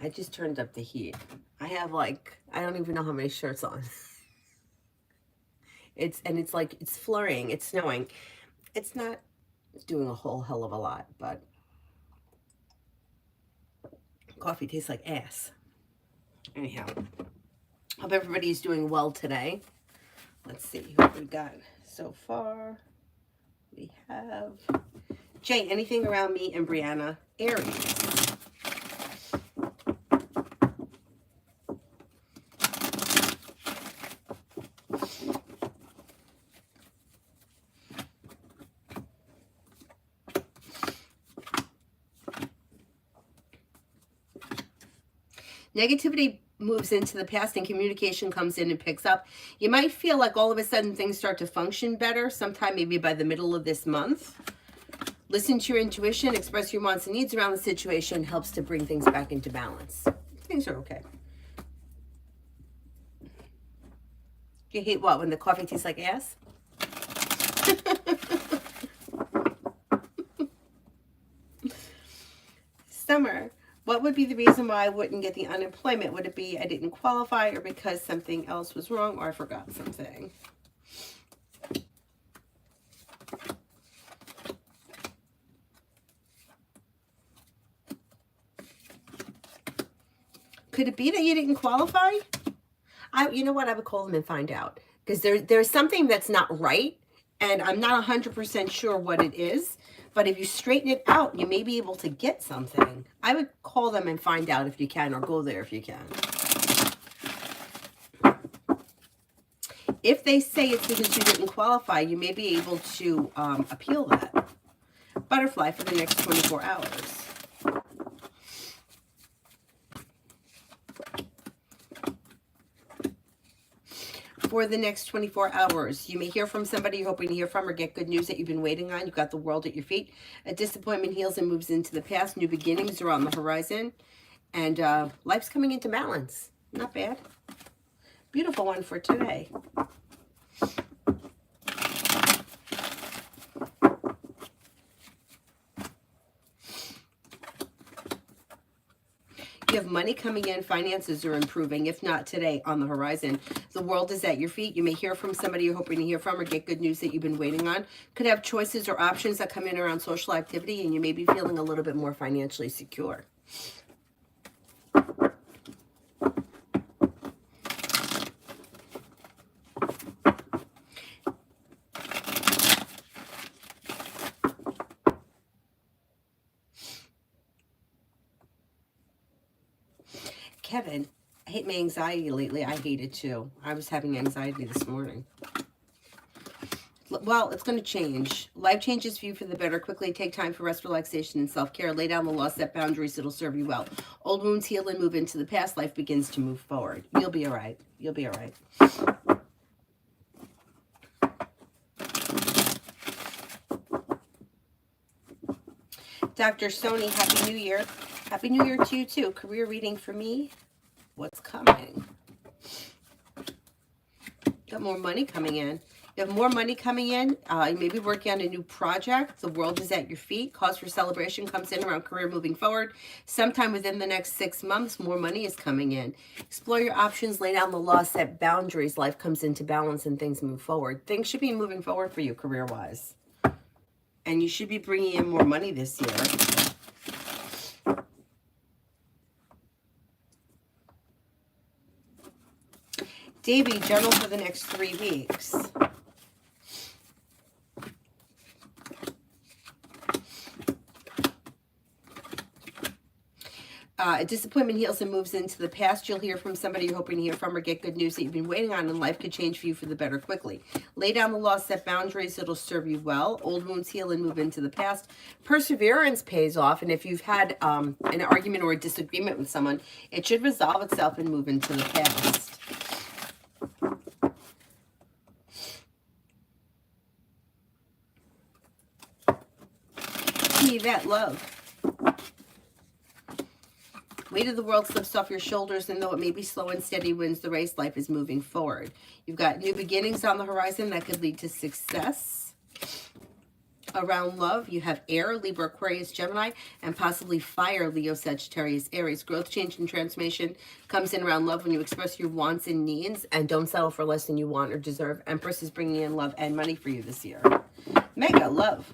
I just turned up the heat. I have like, I don't even know how many shirts on. It's like, it's flurrying, it's snowing. It's not doing a whole hell of a lot, but coffee tastes like ass. Anyhow, hope everybody's doing well today. Let's see who we got so far. We have Jay, anything around me and Brianna, Aries. Negativity moves into the past and communication comes in and picks up. You might feel like all of a sudden things start to function better sometime maybe by the middle of this month. Listen to your intuition, express your wants and needs around the situation, helps to bring things back into balance. Things are okay. You hate what, when the coffee tastes like ass? Summer, what would be the reason why I wouldn't get the unemployment? Would it be I didn't qualify, or because something else was wrong, or I forgot something? Could it be that you didn't qualify? You know what? I would call them and find out, because there's something that's not right, and I'm not 100% sure what it is. But if you straighten it out, you may be able to get something. I would call them and find out if you can, or go there if you can. If they say it's because you didn't qualify, you may be able to appeal that. Butterfly for the next 24 hours. For the next 24 hours, you may hear from somebody you're hoping to hear from, or get good news that you've been waiting on. You've got the world at your feet. A disappointment heals and moves into the past. New beginnings are on the horizon. And life's coming into balance. Not bad. Beautiful one for today. You have money coming in, finances are improving, if not today, on the horizon. The world is at your feet. You may hear from somebody you're hoping to hear from, or get good news that you've been waiting on. Could have choices or options that come in around social activity, and you may be feeling a little bit more financially secure. Kevin, I hate my anxiety lately. I hate it too. I was having anxiety this morning. Well, it's going to change. Life changes for you for the better. Quickly take time for rest, relaxation, and self-care. Lay down the law, set boundaries. It'll serve you well. Old wounds heal and move into the past. Life begins to move forward. You'll be all right. You'll be all right. Dr. Sony, Happy New Year. Happy New Year to you too. Career reading for me. What's coming? Got more money coming in. You have more money coming in. You may be working on a new project. The world is at your feet. Cause for celebration comes in around career moving forward. Sometime within the next 6 months, more money is coming in. Explore your options. Lay down the law. Set boundaries. Life comes into balance and things move forward. Things should be moving forward for you career-wise. And you should be bringing in more money this year. Davey, journal for the next 3 weeks. A disappointment heals and moves into the past. You'll hear from somebody you're hoping to hear from, or get good news that you've been waiting on, and life could change for you for the better quickly. Lay down the law, set boundaries. It'll serve you well. Old wounds heal and move into the past. Perseverance pays off, and if you've had an argument or a disagreement with someone, it should resolve itself and move into the past. That love. Weight of the world slips off your shoulders, and though it may be slow and steady wins the race, life is moving forward. You've got new beginnings on the horizon that could lead to success. around love, you have air, Libra, Aquarius, Gemini, and possibly fire, Leo, Sagittarius, Aries. Growth, change, and transformation comes in around love when you express your wants and needs and don't settle for less than you want or deserve. Empress is bringing in love and money for you this year. Mega love.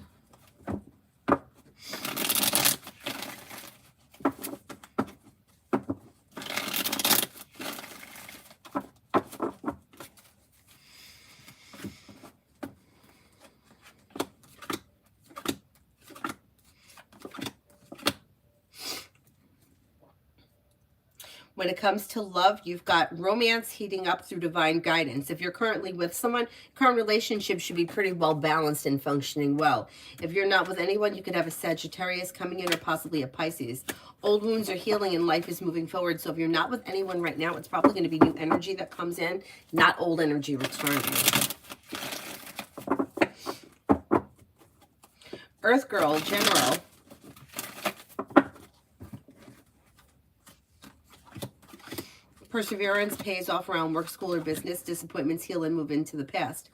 When it comes to love, you've got romance heating up through divine guidance. If you're currently with someone, current relationship should be pretty well balanced and functioning well. If you're not with anyone, you could have a Sagittarius coming in or possibly a Pisces. Old wounds are healing and life is moving forward. So if you're not with anyone right now, it's probably going to be new energy that comes in, not old energy returning. Earth Girl, General. Perseverance pays off around work, school, or business. Disappointments heal and move into the past.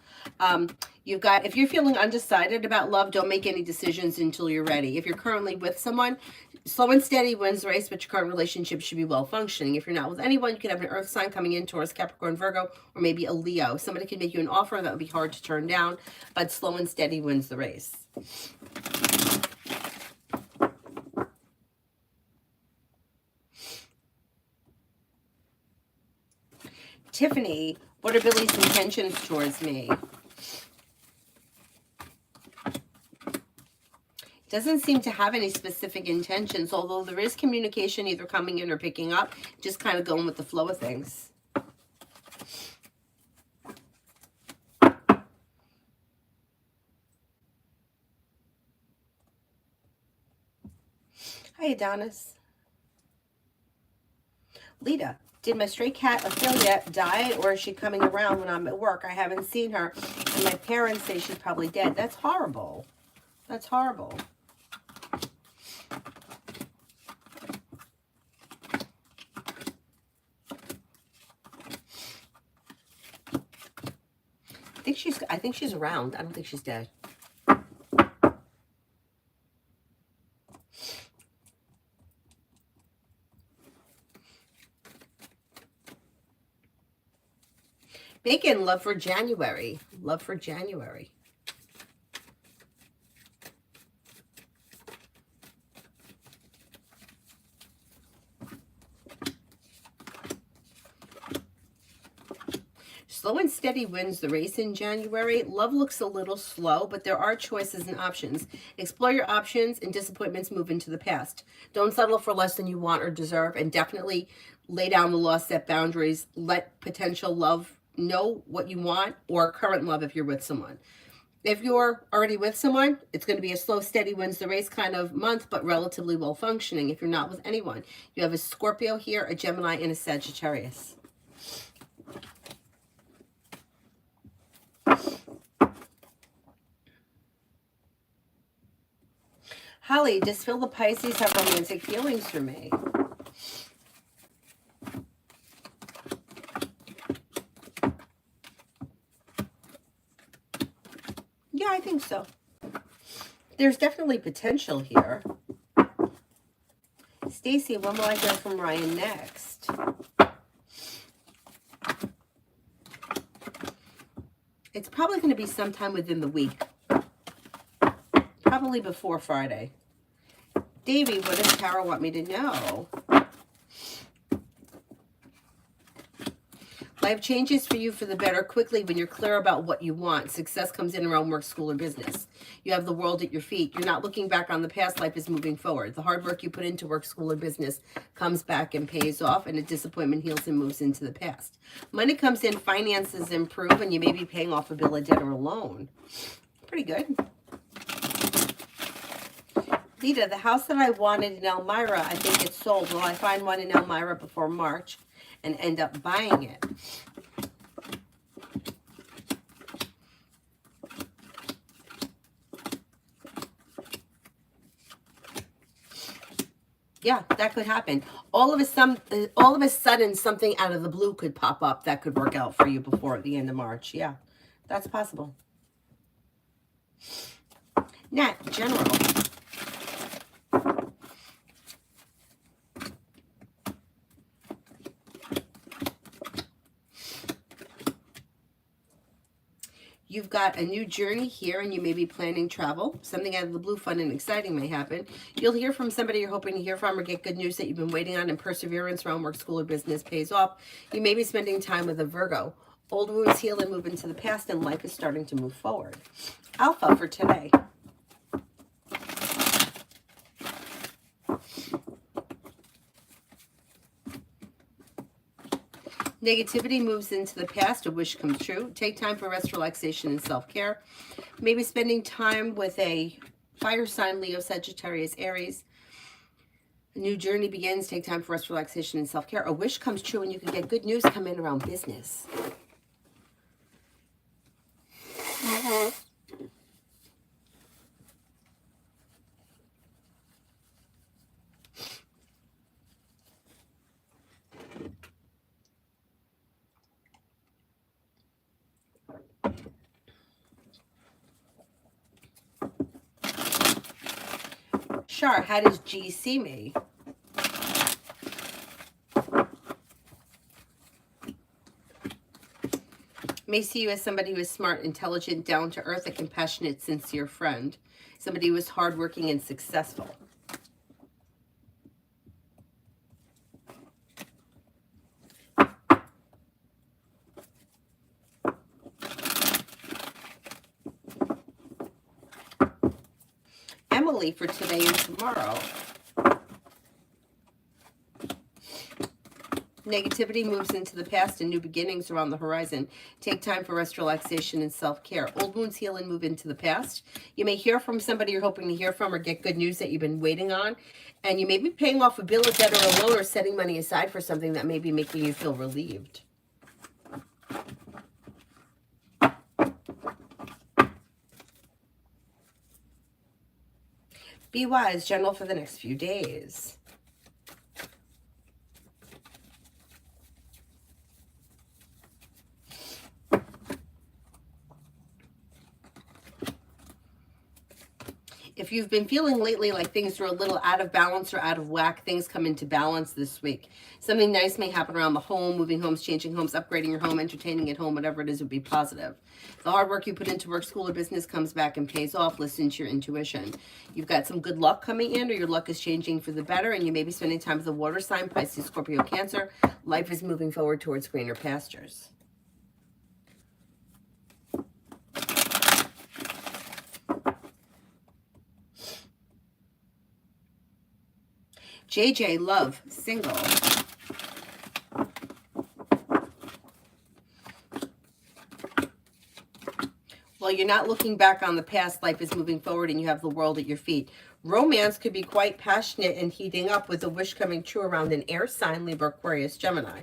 You've got, if you're feeling undecided about love, don't make any decisions until you're ready. If you're currently with someone, slow and steady wins the race, but your current relationship should be well functioning. If you're not with anyone, you could have an earth sign coming in, Taurus, Capricorn, Virgo, or maybe a Leo. Somebody can make you an offer that would be hard to turn down, but slow and steady wins the race. Tiffany, what are Billy's intentions towards me? Doesn't seem to have any specific intentions, although there is communication either coming in or picking up, just kind of going with the flow of things. Hi, Adonis. Lita, did my stray cat Ophelia die, or is she coming around when I'm at work? I haven't seen her, and my parents say she's probably dead. That's horrible. That's horrible. I think she's around. I don't think she's dead. Bacon, love for January. Love for January. Slow and steady wins the race in January. Love looks a little slow, but there are choices and options. Explore your options, and disappointments move into the past. Don't settle for less than you want or deserve, and definitely lay down the law, set boundaries. Let potential love know what you want, or current love if you're with someone. If you're already with someone, it's going to be a slow, steady wins the race kind of month, but relatively well functioning. If you're not with anyone, you have a Scorpio here, a Gemini, and a Sagittarius. Holly, does Phil the Pisces have romantic feelings for me? Yeah, I think so. There's definitely potential here. Stacy, when will I hear from Ryan next? It's probably going to be sometime within the week. Probably before Friday. Davey, what does Tara want me to know? Life changes for you for the better quickly when you're clear about what you want. Success comes in around work, school, or business. You have the world at your feet. You're not looking back on the past. Life is moving forward. The hard work you put into work, school, or business comes back and pays off, and a disappointment heals and moves into the past. Money comes in, finances improve, and you may be paying off a bill of debt or a loan. Pretty good. Lita, the house that I wanted in Elmira, I think it's sold. Will I find one in Elmira before March and end up buying it? Yeah, that could happen. All of a sudden, something out of the blue could pop up that could work out for you before the end of March. Yeah, that's possible. Nat, general. You've got a new journey here, and you may be planning travel. Something out of the blue, fun and exciting may happen. You'll hear from somebody you're hoping to hear from, or get good news that you've been waiting on, and perseverance around work, school, or business pays off. You may be spending time with a Virgo. Old wounds heal and move into the past, and life is starting to move forward. Alpha for today. Negativity moves into the past, a wish comes true. Take time for rest, relaxation, and self-care. Maybe spending time with a fire sign, Leo, Sagittarius, Aries. A new journey begins. Take time for rest, relaxation, and self-care. A wish comes true, and you can get good news come in around business. Char, how does G see me? May see you as somebody who is smart, intelligent, down to earth, a compassionate, sincere friend. Somebody who is hardworking and successful. Emily for today and tomorrow. Negativity moves into the past, and new beginnings are on the horizon. Take time for rest, relaxation, and self-care. Old wounds heal and move into the past. You may hear from somebody you're hoping to hear from, or get good news that you've been waiting on. And you may be paying off a bill, a debt, or a loan, or setting money aside for something that may be making you feel relieved. Be wise, general, for the next few days. If you've been feeling lately like things are a little out of balance or out of whack, things come into balance this week. Something nice may happen around the home, moving homes, changing homes, upgrading your home, entertaining at home, whatever it is would be positive. The hard work you put into work, school, or business comes back and pays off. Listen to your intuition. You've got some good luck coming in, or your luck is changing for the better, and you may be spending time with a water sign, Pisces, Scorpio, Cancer. Life is moving forward towards greener pastures. JJ, love, single. Well, you're not looking back on the past. Life is moving forward, and you have the world at your feet. Romance could be quite passionate and heating up, with a wish coming true around an air sign, Libra, Aquarius, Gemini.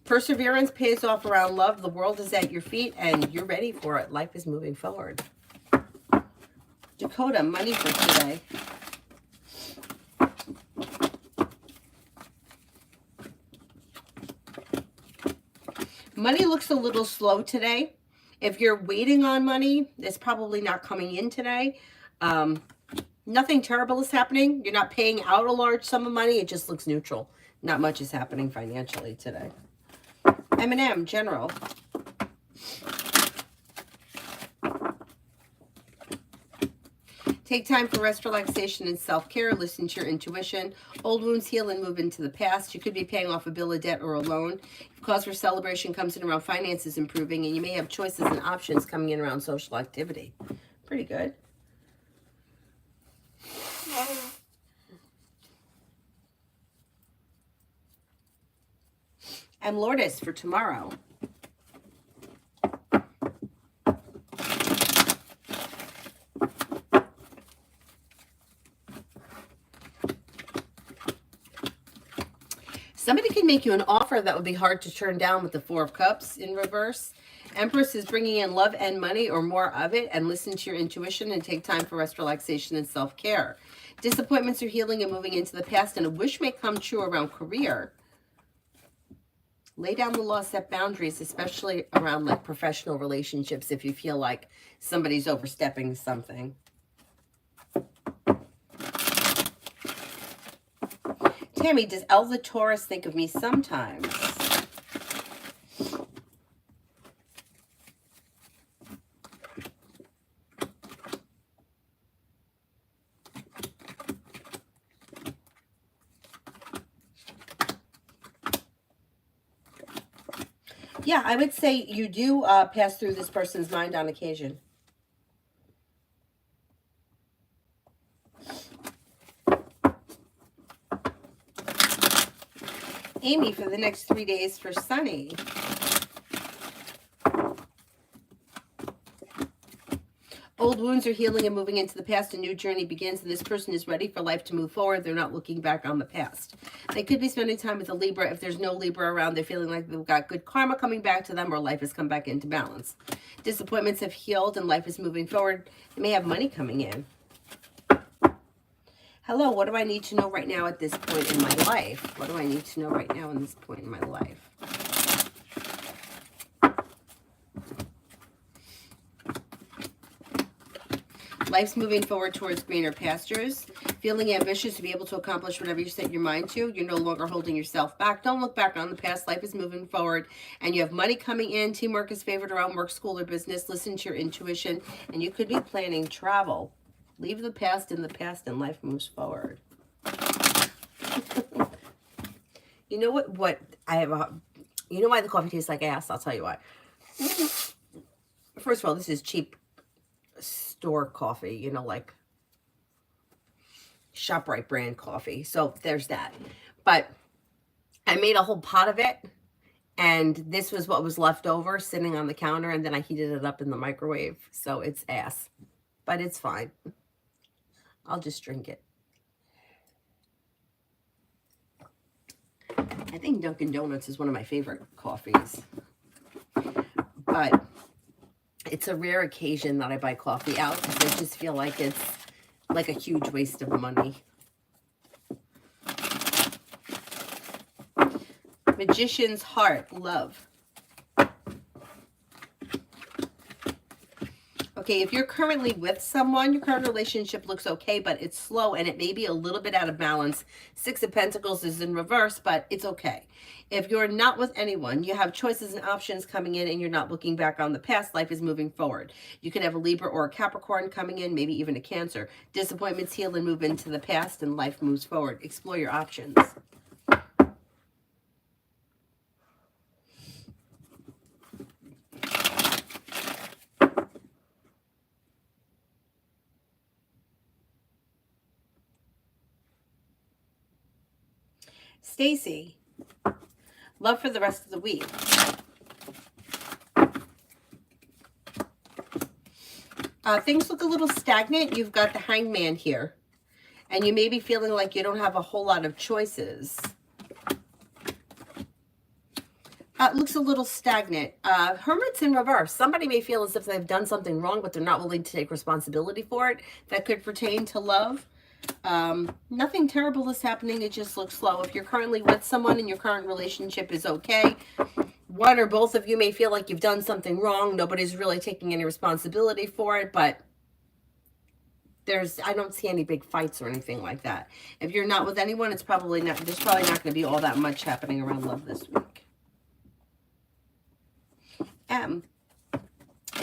Perseverance pays off around love. The world is at your feet, and you're ready for it. Life is moving forward. Dakota, money for today. Money looks a little slow today. If you're waiting on money, it's probably not coming in today. Nothing terrible is happening. You're not paying out a large sum of money. It just looks neutral. Not much is happening financially today. M&M, general. Take time for rest, relaxation, and self-care. Listen to your intuition. Old wounds heal and move into the past. You could be paying off a bill, a debt, or a loan. Cause for celebration comes in around finances improving, and you may have choices and options coming in around social activity. Pretty good. And Lourdes for tomorrow. Somebody can make you an offer that would be hard to turn down with the Four of Cups in reverse. Empress is bringing in love and money, or more of it, and listen to your intuition and take time for rest, relaxation, and self-care. Disappointments are healing and moving into the past, and a wish may come true around career. Lay down the law, set boundaries, especially around like professional relationships if you feel like somebody's overstepping something. Tammy, does Elva Taurus think of me sometimes? Yeah, I would say you do pass through this person's mind on occasion. Amy, for the next 3 days for Sunny. Old wounds are healing and moving into the past. A new journey begins, and this person is ready for life to move forward. They're not looking back on the past. They could be spending time with a Libra. If there's no Libra around, they're feeling like they've got good karma coming back to them, or life has come back into balance. Disappointments have healed, and life is moving forward. They may have money coming in. Hello, what do I need to know right now at this point in my life? What do I need to know right now in this point in my life? Life's moving forward towards greener pastures. Feeling ambitious to be able to accomplish whatever you set your mind to. You're no longer holding yourself back. Don't look back on the past. Life is moving forward. And you have money coming in. Teamwork is favored around work, school, or business. Listen to your intuition. And you could be planning travel. Leave the past in the past and life moves forward. You know what I have you know why the coffee tastes like ass? I'll tell you why. First of all, this is cheap store coffee, you know, like ShopRite brand coffee. So there's that. But I made a whole pot of it, and this was what was left over sitting on the counter, and then I heated it up in the microwave. So it's ass, but it's fine. I'll just drink it. I think Dunkin' Donuts is one of my favorite coffees, but it's a rare occasion that I buy coffee out because I just feel like it's like a huge waste of money. Magician's heart, love. Okay, if you're currently with someone, your current relationship looks okay, but it's slow and it may be a little bit out of balance. Six of Pentacles is in reverse, but it's okay. If you're not with anyone, you have choices and options coming in and you're not looking back on the past. Life is moving forward. You could have a Libra or a Capricorn coming in, maybe even a Cancer. Disappointments heal and move into the past and life moves forward. Explore your options. Stacy, love for the rest of the week. Things look a little stagnant. You've got the Hangman here. And you may be feeling like you don't have a whole lot of choices. It looks a little stagnant. Hermit's in reverse. Somebody may feel as if they've done something wrong, but they're not willing to take responsibility for it. That could pertain to love. Nothing terrible is happening. It just looks slow. If you're currently with someone and your current relationship is okay, one or both of you may feel like you've done something wrong. Nobody's really taking any responsibility for it, but I don't see any big fights or anything like that. If you're not with anyone, there's probably not going to be all that much happening around love this week.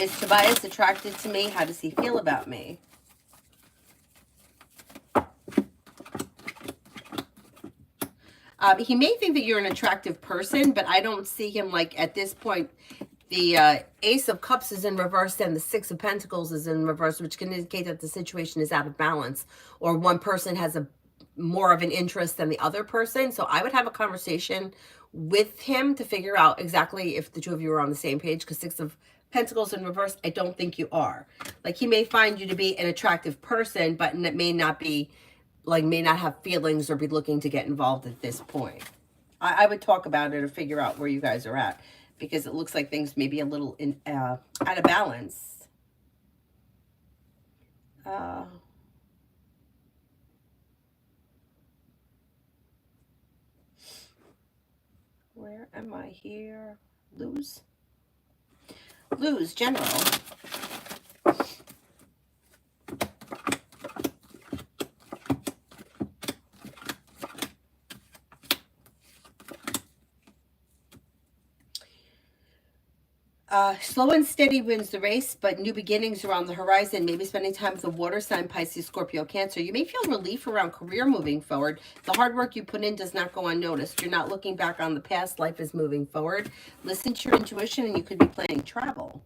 Is Tobias attracted to me? How does he feel about me? He may think that you're an attractive person, but I don't see him like at this point. The Ace of Cups is in reverse and the Six of Pentacles is in reverse, which can indicate that the situation is out of balance or one person has more of an interest than the other person. So I would have a conversation with him to figure out exactly if the two of you are on the same page, because Six of Pentacles in reverse, I don't think you are. Like, he may find you to be an attractive person, but it may not be, like, may not have feelings or be looking to get involved at this point. I would talk about it or figure out where you guys are at, because it looks like things may be a little out of balance. Where am I here? Lose, general. Slow and steady wins the race, but new beginnings are on the horizon. Maybe spending time with a water sign, Pisces, Scorpio, Cancer. You may feel relief around career moving forward. The hard work you put in does not go unnoticed. You're not looking back on the past. Life is moving forward. Listen to your intuition, and you could be planning travel.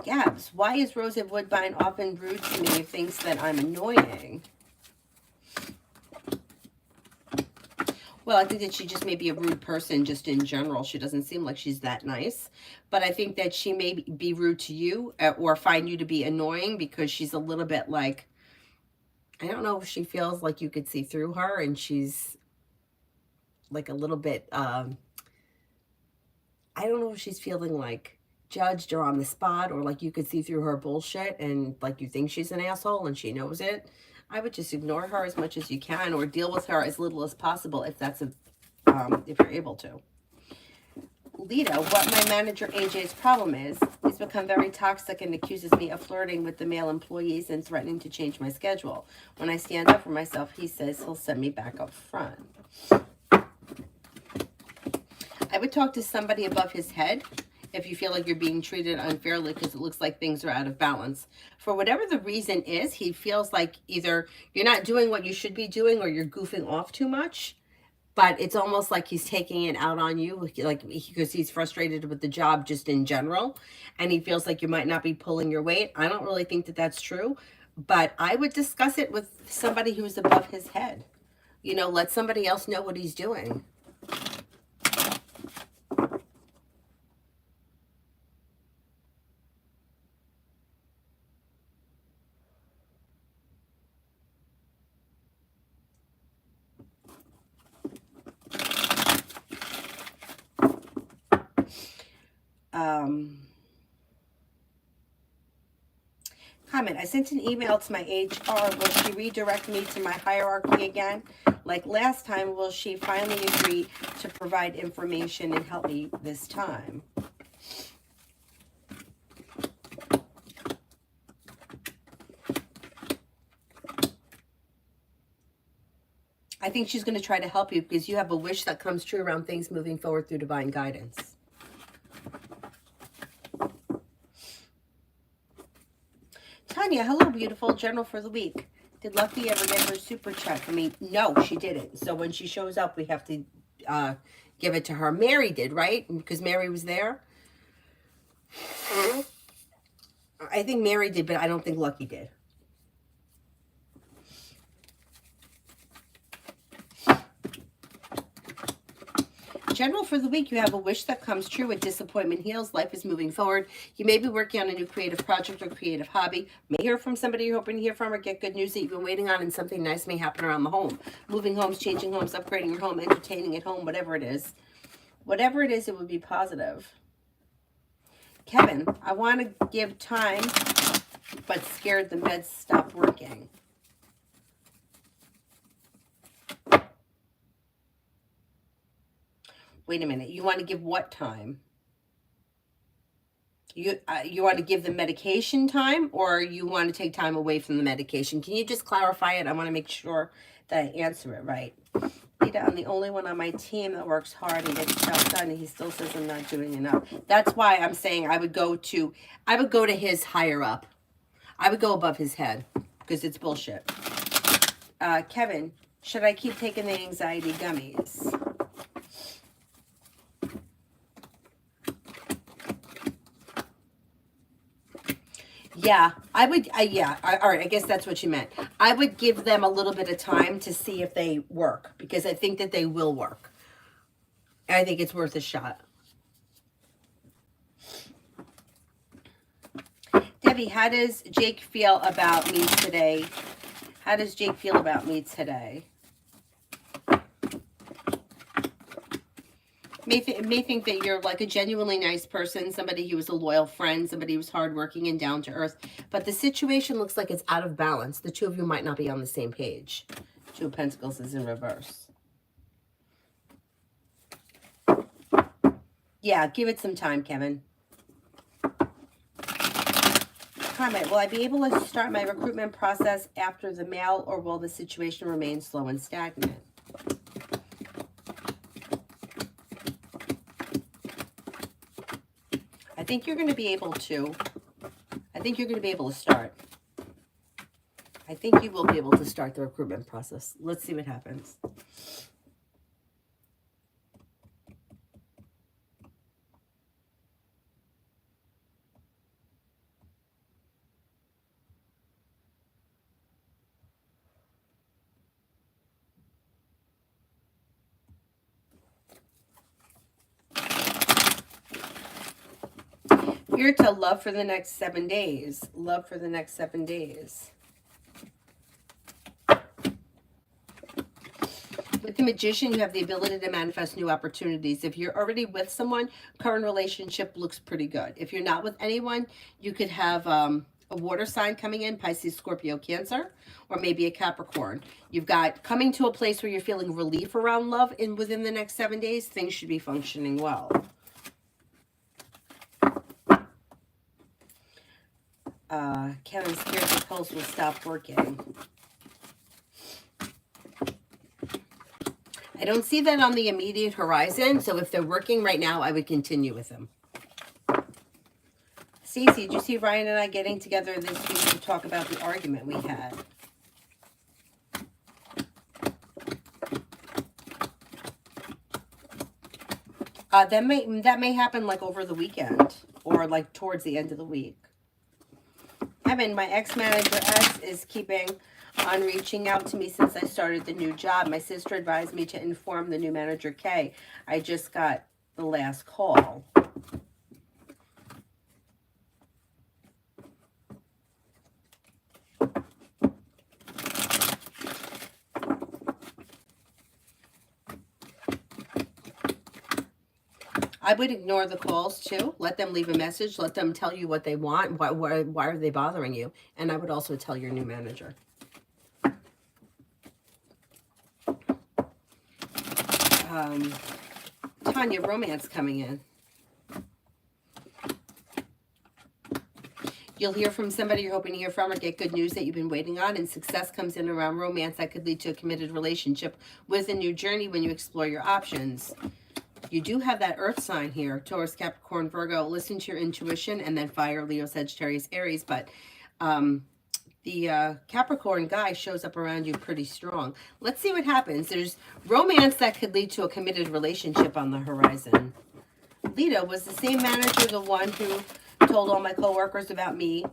Gabs, why is Rosa Woodbine often rude to me and thinks that I'm annoying? Well, I think that she just may be a rude person just in general. She doesn't seem like she's that nice. But I think that she may be rude to you or find you to be annoying because she's a little bit like, I don't know if she feels like you could see through her and she's like a little bit, I don't know if she's feeling like judged or on the spot or like you could see through her bullshit and like you think she's an asshole and she knows it. I would just ignore her as much as you can or deal with her as little as possible if that's if you're able to. Lita, what my manager AJ's problem is, he's become very toxic and accuses me of flirting with the male employees and threatening to change my schedule. When I stand up for myself, he says he'll send me back up front. I would talk to somebody above his head if you feel like you're being treated unfairly because it looks like things are out of balance. For whatever the reason is, he feels like either you're not doing what you should be doing or you're goofing off too much. But it's almost like he's taking it out on you, like because he's frustrated with the job just in general. And he feels like you might not be pulling your weight. I don't really think that that's true. But I would discuss it with somebody who's above his head. You know, let somebody else know what he's doing. Comment, I sent an email to my HR. Will she redirect me to my hierarchy again? Like last time, will she finally agree to provide information and help me this time? I think she's going to try to help you because you have a wish that comes true around things moving forward through divine guidance. Tanya, hello, beautiful. General for the week. Did Lucky ever get her super chat for me? No, she didn't. So when she shows up, we have to give it to her. Mary did, right? Because Mary was there. I think Mary did, but I don't think Lucky did. General for the week, you have a wish that comes true. A disappointment heals. Life is moving forward. You may be working on a new creative project or creative hobby. May hear from somebody you're hoping to hear from or get good news that you've been waiting on, and something nice may happen around the home. Moving homes, changing homes, upgrading your home, entertaining at home, whatever it is. Whatever it is, it would be positive. Kevin, I want to give time, but scared the meds stop working. Wait a minute. You want to give what time? You want to give the medication time, or you want to take time away from the medication? Can you just clarify it? I want to make sure that I answer it right. Rita, I'm the only one on my team that works hard and gets stuff done, and he still says I'm not doing enough. That's why I'm saying I would go to his higher up. I would go above his head because it's bullshit. Kevin, should I keep taking the anxiety gummies? Yeah, I would, yeah, all right, I guess that's what you meant. I would give them a little bit of time to see if they work, because I think that they will work. I think it's worth a shot. Debbie, how does Jake feel about me today? How does Jake feel about me today? May think that you're like a genuinely nice person, somebody who was a loyal friend, somebody who's hardworking and down to earth. But the situation looks like it's out of balance. The two of you might not be on the same page. Two of Pentacles is in reverse. Yeah, give it some time, Kevin. Comment, will I be able to start my recruitment process after the mail, or will the situation remain slow and stagnant? think you're going to be able to. I think you're going to be able to start. I think you will be able to start the recruitment process. Let's see what happens. You're to love for the next 7 days. Love for the next 7 days. With the Magician, you have the ability to manifest new opportunities. If you're already with someone, current relationship looks pretty good. If you're not with anyone, you could have a water sign coming in, Pisces, Scorpio, Cancer, or maybe a Capricorn. You've got coming to a place where you're feeling relief around love, and within the next 7 days, things should be functioning well. Ken, I'm scared the pills will stop working. I don't see that on the immediate horizon, so if they're working right now, I would continue with them. Stacey, did you see Ryan and I getting together this week to talk about the argument we had? That may happen like over the weekend or like towards the end of the week. Evan, my ex-manager S is keeping on reaching out to me since I started the new job. My sister advised me to inform the new manager K. I just got the last call. I would ignore the calls too. Let them leave a message. Let them tell you what they want. Why are they bothering you? And I would also tell your new manager. Tanya, romance coming in. You'll hear from somebody you're hoping to hear from or get good news that you've been waiting on, and success comes in around romance that could lead to a committed relationship with a new journey when you explore your options. You do have that earth sign here, Taurus, Capricorn, Virgo. Listen to your intuition, and then fire, Leo, Sagittarius, Aries. But the Capricorn guy shows up around you pretty strong. Let's see what happens. There's romance that could lead to a committed relationship on the horizon. Lita, was the same manager the one who told all my coworkers about me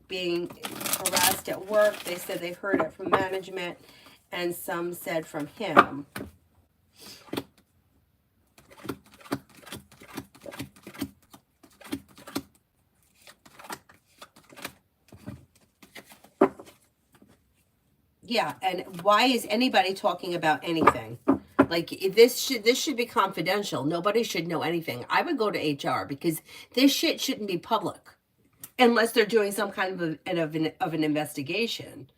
being harassed at work? They said they heard it from management, and some said from him. Yeah, and why is anybody talking about anything? Like, this should be confidential. Nobody should know anything. I would go to HR because this shit shouldn't be public unless they're doing some kind of an investigation.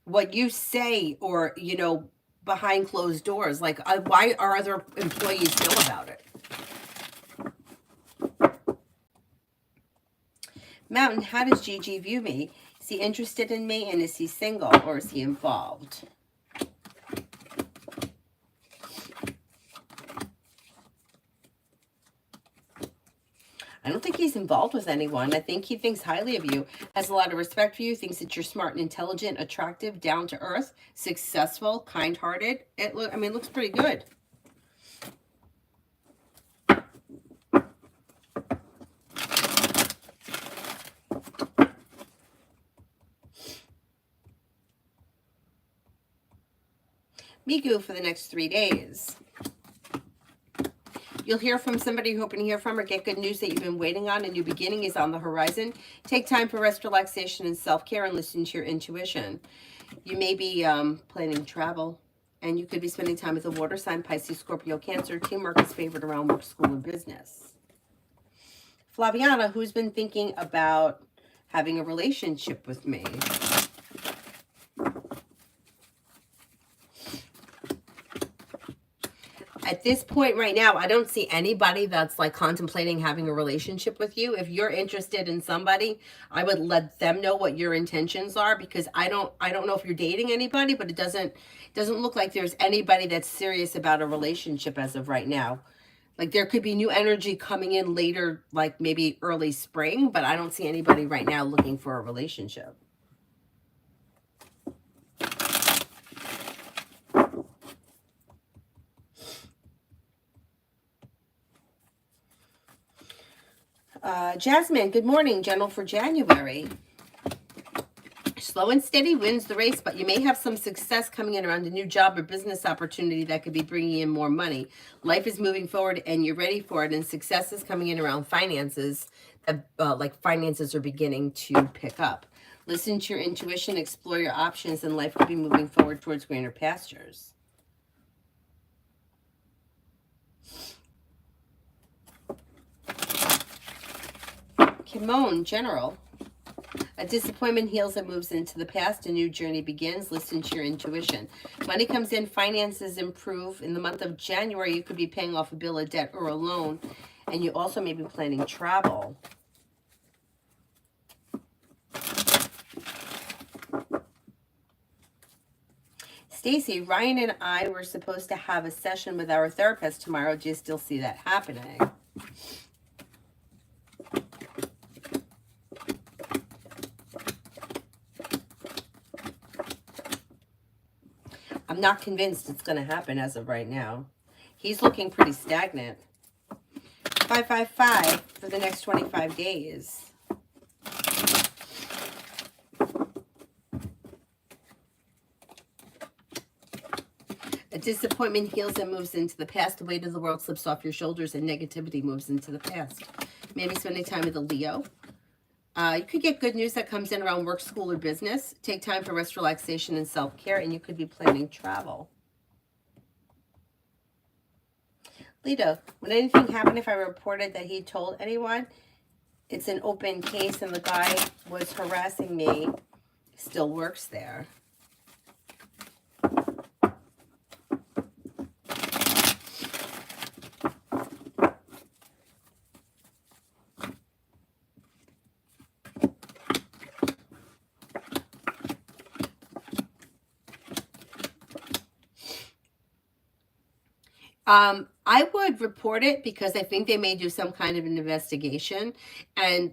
What you say, or behind closed doors, like why are other employees know about it? Mountain, how does Gigi view me? Is he interested in me, and is he single, or is he involved? I don't think he's involved with anyone. I think he thinks highly of you, has a lot of respect for you, thinks that you're smart and intelligent, attractive, down to earth, successful, kind-hearted. It looks pretty good. Migu for the next 3 days. You'll hear from somebody you're hoping to hear from, or get good news that you've been waiting on. A new beginning is on the horizon. Take time for rest, relaxation, and self-care, and listen to your intuition. You may be planning travel, and you could be spending time with a water sign, Pisces, Scorpio, Cancer. Teamwork is favored around work, school, and business. Flaviana, who's been thinking about having a relationship with me? At this point right now, I don't see anybody that's like contemplating having a relationship with you. If you're interested in somebody, I would let them know what your intentions are, because I don't know if you're dating anybody, but it doesn't look like there's anybody that's serious about a relationship as of right now. Like there could be new energy coming in later, like maybe early spring, but I don't see anybody right now looking for a relationship. Jasmine, good morning. General for January. Slow and steady wins the race, but you may have some success coming in around a new job or business opportunity that could be bringing in more money. Life is moving forward and you're ready for it, and success is coming in around finances. Like finances are beginning to pick up. Listen to your intuition, explore your options, and life will be moving forward towards greener pastures. Kimon, General. A disappointment heals and moves into the past. A new journey begins. Listen to your intuition. Money comes in. Finances improve. In the month of January, you could be paying off a bill, a debt, or a loan. And you also may be planning travel. Stacy, Ryan and I were supposed to have a session with our therapist tomorrow. Do you still see that happening? I'm not convinced it's going to happen as of right now. He's looking pretty stagnant. 555 for the next 25 days. A disappointment heals and moves into the past. The weight of the world slips off your shoulders and negativity moves into the past. Maybe spending time with a Leo. You could get good news that comes in around work, school, or business. Take time for rest, relaxation, and self-care, and you could be planning travel. Lito, would anything happen if I reported that he told anyone? It's an open case and the guy was harassing me. Still works there. I would report it because I think they may do some kind of an investigation, and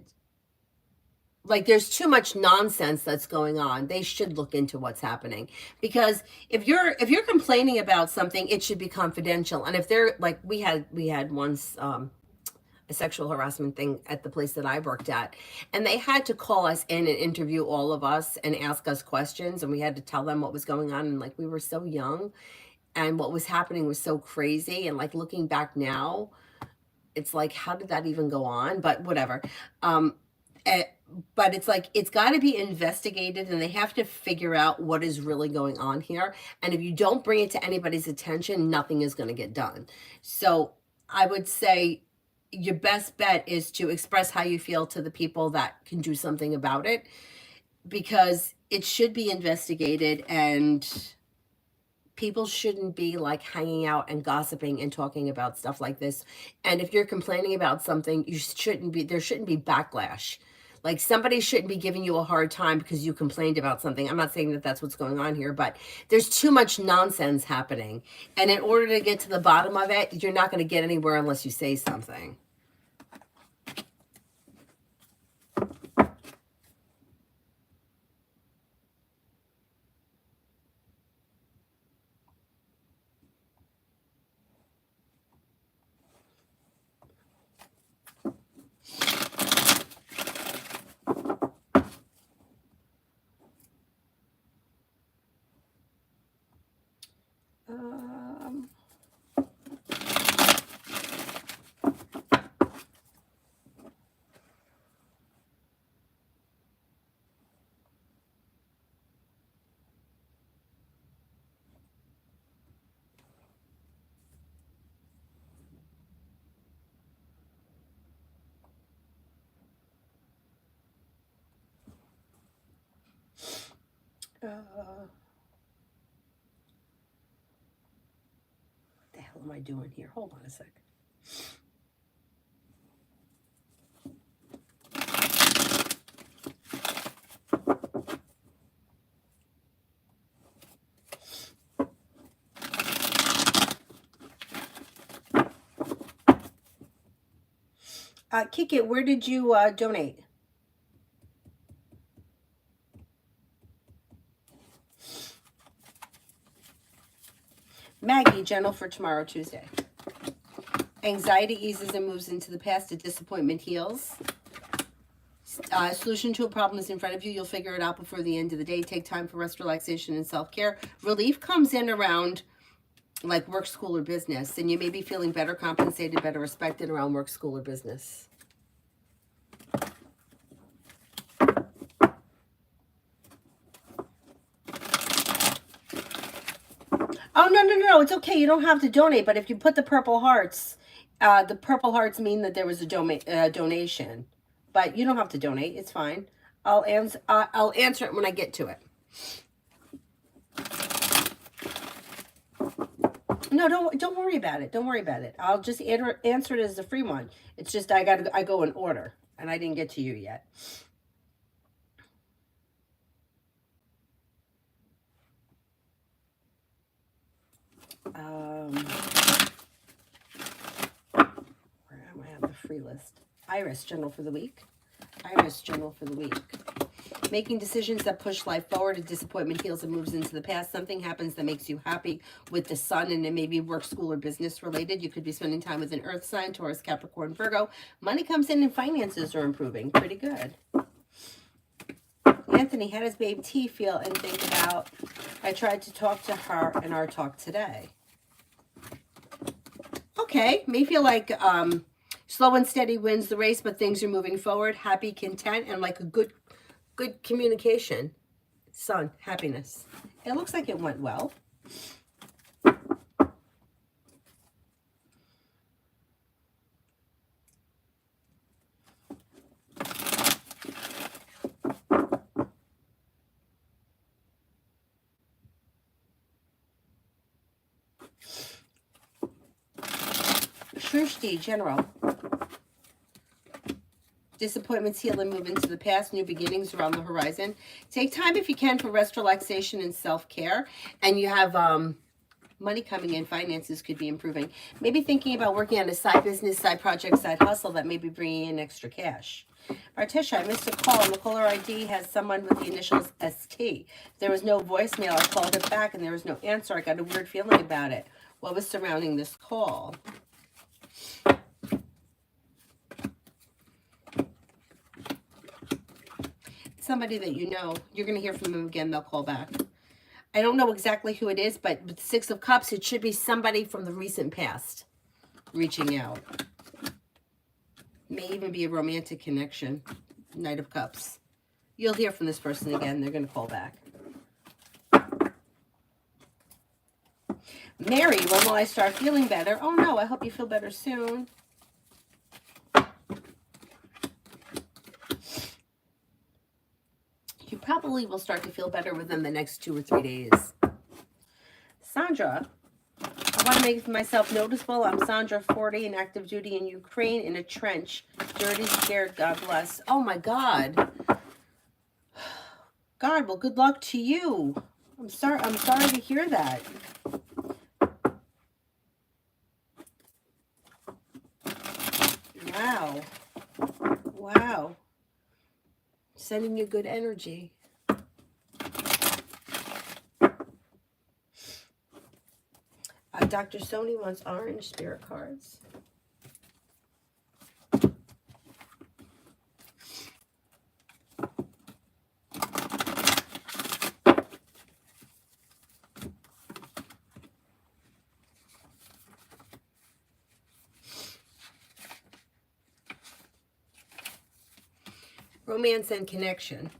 like there's too much nonsense that's going on. They should look into what's happening, because if you're complaining about something, it should be confidential. And if they're like we had once a sexual harassment thing at the place that I worked at, and they had to call us in and interview all of us and ask us questions, and we had to tell them what was going on, and like we were so young and what was happening was so crazy, and like looking back now, it's like, how did that even go on? But whatever. But it's like it's got to be investigated, and they have to figure out what is really going on here, and if you don't bring it to anybody's attention, nothing is going to get done. So I would say your best bet is to express how you feel to the people that can do something about it, because it should be investigated, and people shouldn't be like hanging out and gossiping and talking about stuff like this. And if you're complaining about something, there shouldn't be backlash. Like somebody shouldn't be giving you a hard time because you complained about something. I'm not saying that that's what's going on here, but there's too much nonsense happening. And in order to get to the bottom of it, you're not going to get anywhere unless you say something. What the hell am I doing here? Hold on a sec. Kick It, where did you donate? Maggie, general for tomorrow, Tuesday. Anxiety eases and moves into the past. A disappointment heals. Solution to a problem is in front of you. You'll figure it out before the end of the day. Take time for rest, relaxation, and self-care. Relief comes in around like work, school, or business. And you may be feeling better compensated, better respected around work, school, or business. Oh, no. It's okay. You don't have to donate. But if you put the purple hearts mean that there was a donation. But you don't have to donate. It's fine. I'll answer it when I get to it. No, don't worry about it. Don't worry about it. I'll just answer it as a free one. It's just I go in order, and I didn't get to you yet. Where am I on the free list? Iris, general for the week. Iris, general for the week. Making decisions that push life forward. A disappointment heals and moves into the past. Something happens that makes you happy with the sun, and it may be work, school, or business related. You could be spending time with an earth sign, Taurus, Capricorn, Virgo. Money comes in and finances are improving. Pretty good. Anthony, how does Babe T feel and think about? I tried to talk to her in our talk today. Okay, may feel like slow and steady wins the race, but things are moving forward. Happy, content, and like a good communication. Sun, happiness. It looks like it went well. Shrishti, general. Disappointments heal and move into the past. New beginnings are on the horizon. Take time if you can for rest, relaxation, and self-care. And you have money coming in. Finances could be improving. Maybe thinking about working on a side business, side project, side hustle that may be bringing in extra cash. Martisha, I missed a call, and the caller ID has someone with the initials ST. There was no voicemail. I called it back, and there was no answer. I got a weird feeling about it. What was surrounding this call? Somebody that you know. You're going to hear from them again. They'll call back. I don't know exactly who it is, but with the Six of Cups, it should be somebody from the recent past reaching out. May even be a romantic connection. Knight of Cups. You'll hear from this person again. They're going to call back. Mary, when will I start feeling better? Oh no, I hope you feel better soon. You probably will start to feel better within the next 2 or 3 days. Sandra, I want to make myself noticeable. I'm Sandra, 40, in active duty in Ukraine, in a trench. Dirty, scared, God bless. Oh my God. God, well, good luck to you. I'm sorry to hear that. Wow. Sending you good energy. Dr. Sony wants orange spirit cards. Romance and connection.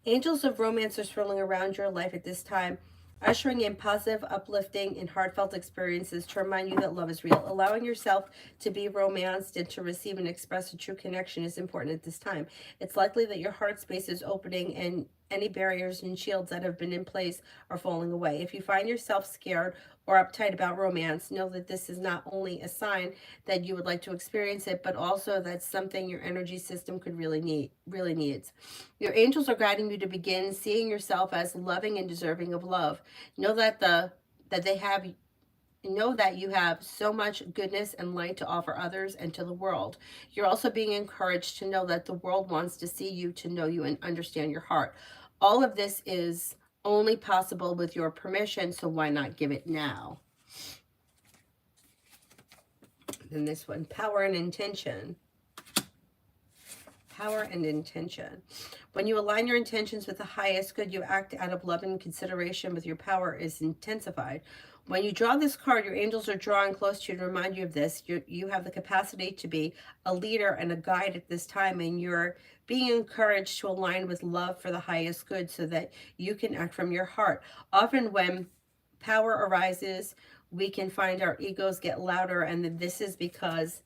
Angels of romance are swirling around your life at this time, ushering in positive, uplifting, and heartfelt experiences to remind you that love is real. Allowing yourself to be romanced and to receive and express a true connection is important at this time. It's likely that your heart space is opening and any barriers and shields that have been in place are falling away. If you find yourself scared or uptight about romance, know that this is not only a sign that you would like to experience it, but also that's something your energy system could really needs. Your angels are guiding you to begin seeing yourself as loving and deserving of love. Know that they have know that you have so much goodness and light to offer others and to the world. You're also being encouraged to know that the world wants to see you, to know you, and understand your heart. All of this is only possible with your permission, so why not give it now? Then this one, power and intention. Power and intention. When you align your intentions with the highest good, you act out of love and consideration with your power is intensified. When you draw this card, your angels are drawing close to you to remind you of this. You have the capacity to be a leader and a guide at this time, and you're being encouraged to align with love for the highest good so that you can act from your heart. Often when power arises, we can find our egos get louder, and this is because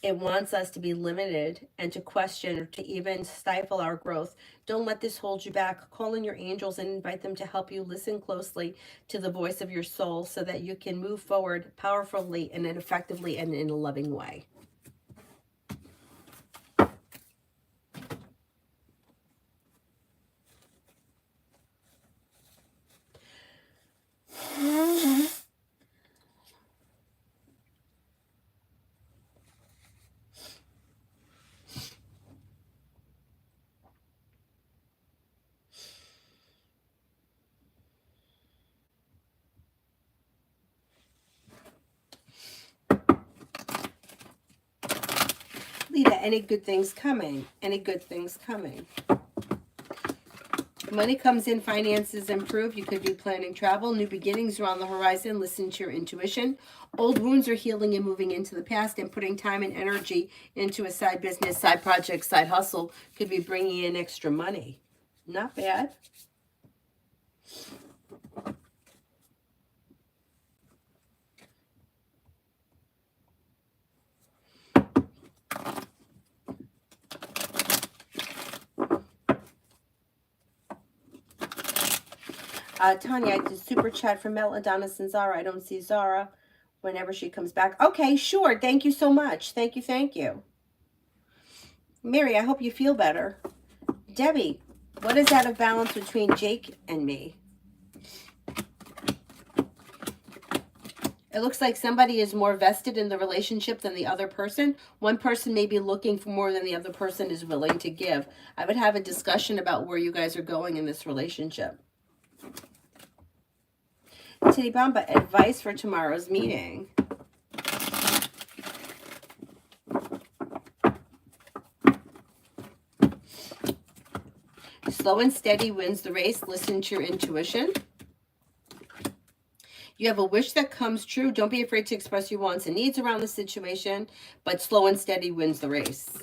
it wants us to be limited and to question or to even stifle our growth. Don't let this hold you back. Call in your angels and invite them to help you listen closely to the voice of your soul so that you can move forward powerfully and effectively and in a loving way. Lita, any good things coming? Any good things coming? Money comes in, finances improve. You could be planning travel. New beginnings are on the horizon. Listen to your intuition. Old wounds are healing and moving into the past, and putting time and energy into a side business, side project, side hustle could be bringing in extra money. Not bad. Tanya, I did super chat for Mel, Adonis, and Zara. I don't see Zara whenever she comes back. Okay, sure. Thank you so much. Thank you, thank you. Mary, I hope you feel better. Debbie, what is out of balance between Jake and me? It looks like somebody is more vested in the relationship than the other person. One person may be looking for more than the other person is willing to give. I would have a discussion about where you guys are going in this relationship. Titty Bamba, advice for tomorrow's meeting. Slow and steady wins the race. Listen to your intuition. You have a wish that comes true. Don't be afraid to express your wants and needs around the situation, but slow and steady wins the race.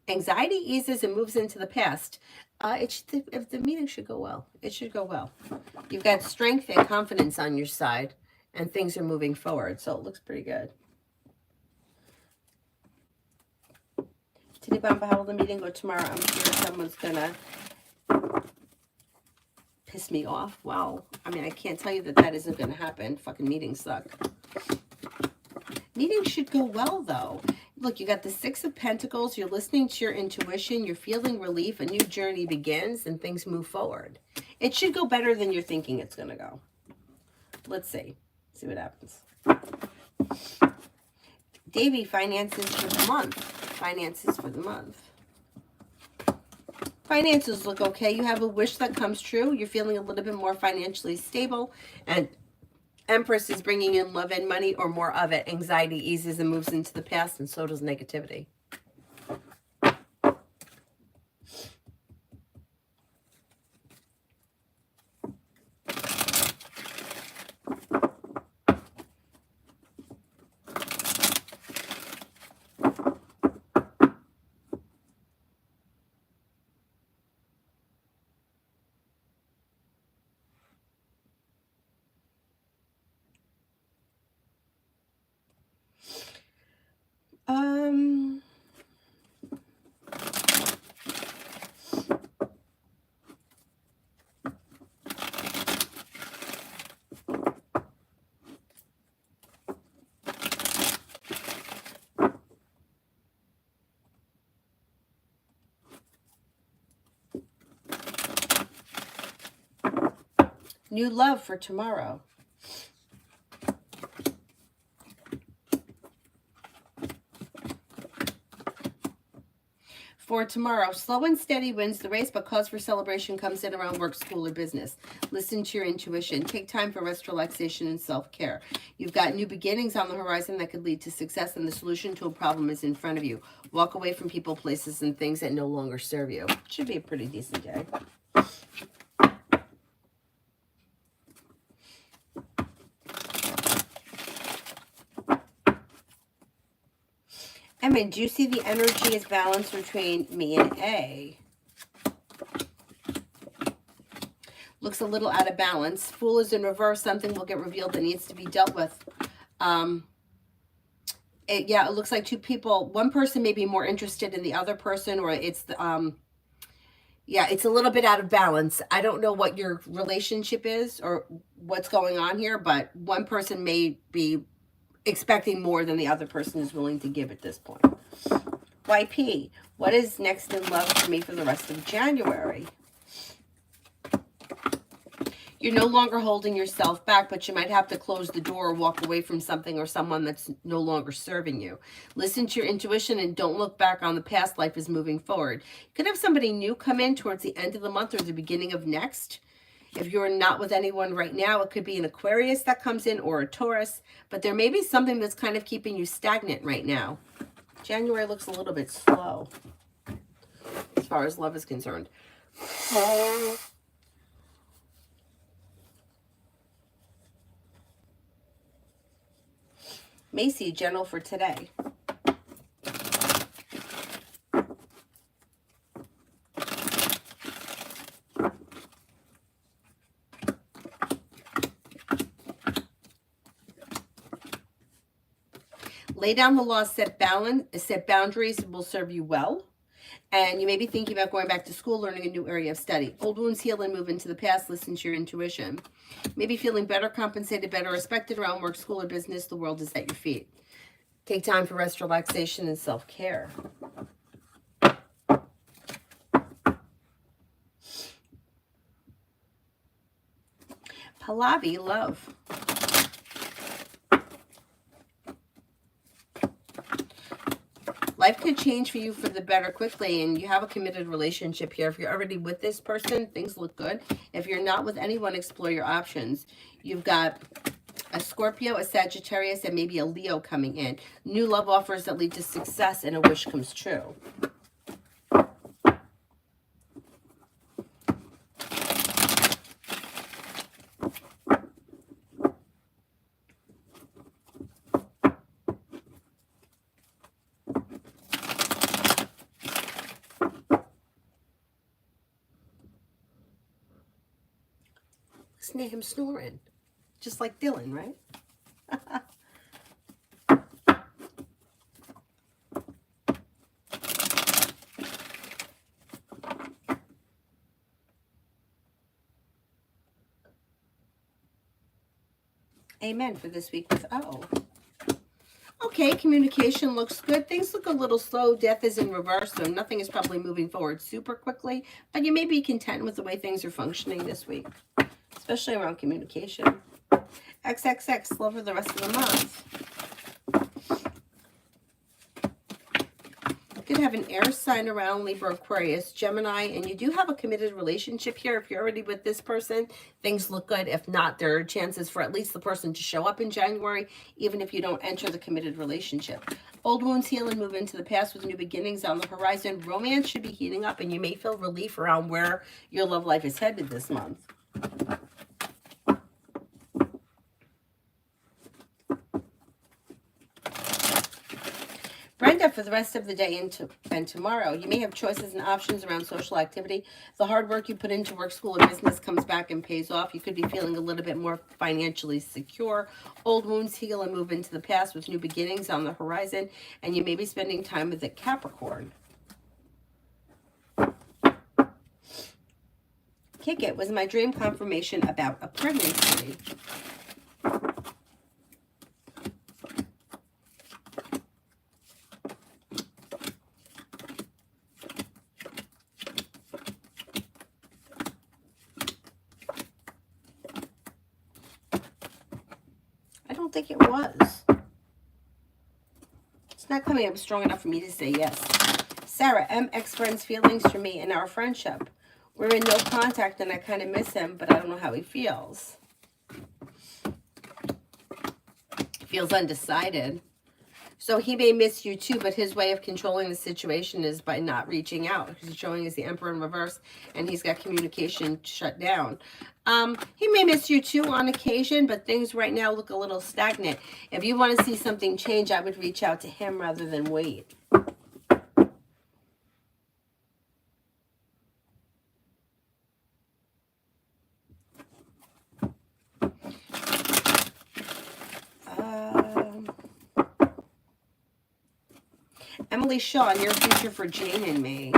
Anxiety eases and moves into the past. If the meeting should go well. It should go well. You've got strength and confidence on your side, and things are moving forward, so it looks pretty good. Titty Bamba, how will the meeting go tomorrow? I'm sure someone's gonna piss me off. Wow. I mean, I can't tell you that isn't going to happen. Fucking meetings suck. Meetings should go well, though. Look, you got the Six of Pentacles. You're listening to your intuition. You're feeling relief. A new journey begins and things move forward. It should go better than you're thinking it's going to go. Let's see. See what happens. Davey, finances for the month. Finances for the month. Finances look okay. You have a wish that comes true. You're feeling a little bit more financially stable. And Empress is bringing in love and money or more of it. Anxiety eases and moves into the past, and so does negativity. New love for tomorrow. For tomorrow, slow and steady wins the race, but cause for celebration comes in around work, school, or business. Listen to your intuition. Take time for rest, relaxation, and self-care. You've got new beginnings on the horizon that could lead to success, and the solution to a problem is in front of you. Walk away from people, places, and things that no longer serve you. Should be a pretty decent day. Emma, do you see the energy is balanced between me and A? Looks a little out of balance. Fool is in reverse. Something will get revealed that needs to be dealt with. It looks like two people. One person may be more interested in the other person, or it's it's a little bit out of balance. I don't know what your relationship is or what's going on here, but one person may be expecting more than the other person is willing to give at this point. YP, what is next in love for me for the rest of January? You're no longer holding yourself back, but you might have to close the door or walk away from something or someone that's no longer serving you. Listen to your intuition and don't look back on the past. Life is moving forward. You could have somebody new come in towards the end of the month or the beginning of next. If you're not with anyone right now, it could be an Aquarius that comes in or a Taurus, but there may be something that's kind of keeping you stagnant right now. January looks a little bit slow as far as love is concerned. Macy, general for today. Lay down the law, set boundaries will serve you well. And you may be thinking about going back to school, learning a new area of study. Old wounds heal and move into the past. Listen to your intuition. Maybe feeling better compensated, better respected around work, school, or business. The world is at your feet. Take time for rest, relaxation, and self-care. Pallavi, love. Life could change for you for the better quickly, and you have a committed relationship here. If you're already with this person, things look good. If you're not with anyone, explore your options. You've got a Scorpio, a Sagittarius, and maybe a Leo coming in. New love offers that lead to success, and a wish comes true. Listen to him snoring. Just like Dylan, right? Amen for this week with O. Okay, communication looks good. Things look a little slow. Death is in reverse, so nothing is probably moving forward super quickly. But you may be content with the way things are functioning this week, especially around communication. XXX, love for the rest of the month. You could have an air sign around Libra, Aquarius, Gemini, and you do have a committed relationship here. If you're already with this person, things look good. If not, there are chances for at least the person to show up in January, even if you don't enter the committed relationship. Old wounds heal and move into the past with new beginnings on the horizon. Romance should be heating up, and you may feel relief around where your love life is headed this month. Brenda, for the rest of the day and tomorrow, you may have choices and options around social activity. The hard work you put into work, school, or business comes back and pays off. You could be feeling a little bit more financially secure. Old wounds heal and move into the past with new beginnings on the horizon. And you may be spending time with the Capricorn. Kick It was my dream confirmation about a pregnancy. think it was. It's not coming up strong enough for me to say yes. Sarah, ex-friend's feelings for me and our friendship. We're in no contact and I kind of miss him, but I don't know how he feels. Feels undecided. So he may miss you too, but his way of controlling the situation is by not reaching out. Because he's showing as the Emperor in reverse, and he's got communication shut down. He may miss you too on occasion, but things right now look a little stagnant. If you want to see something change, I would reach out to him rather than wait. Emily Shaw, near future for Jane and me.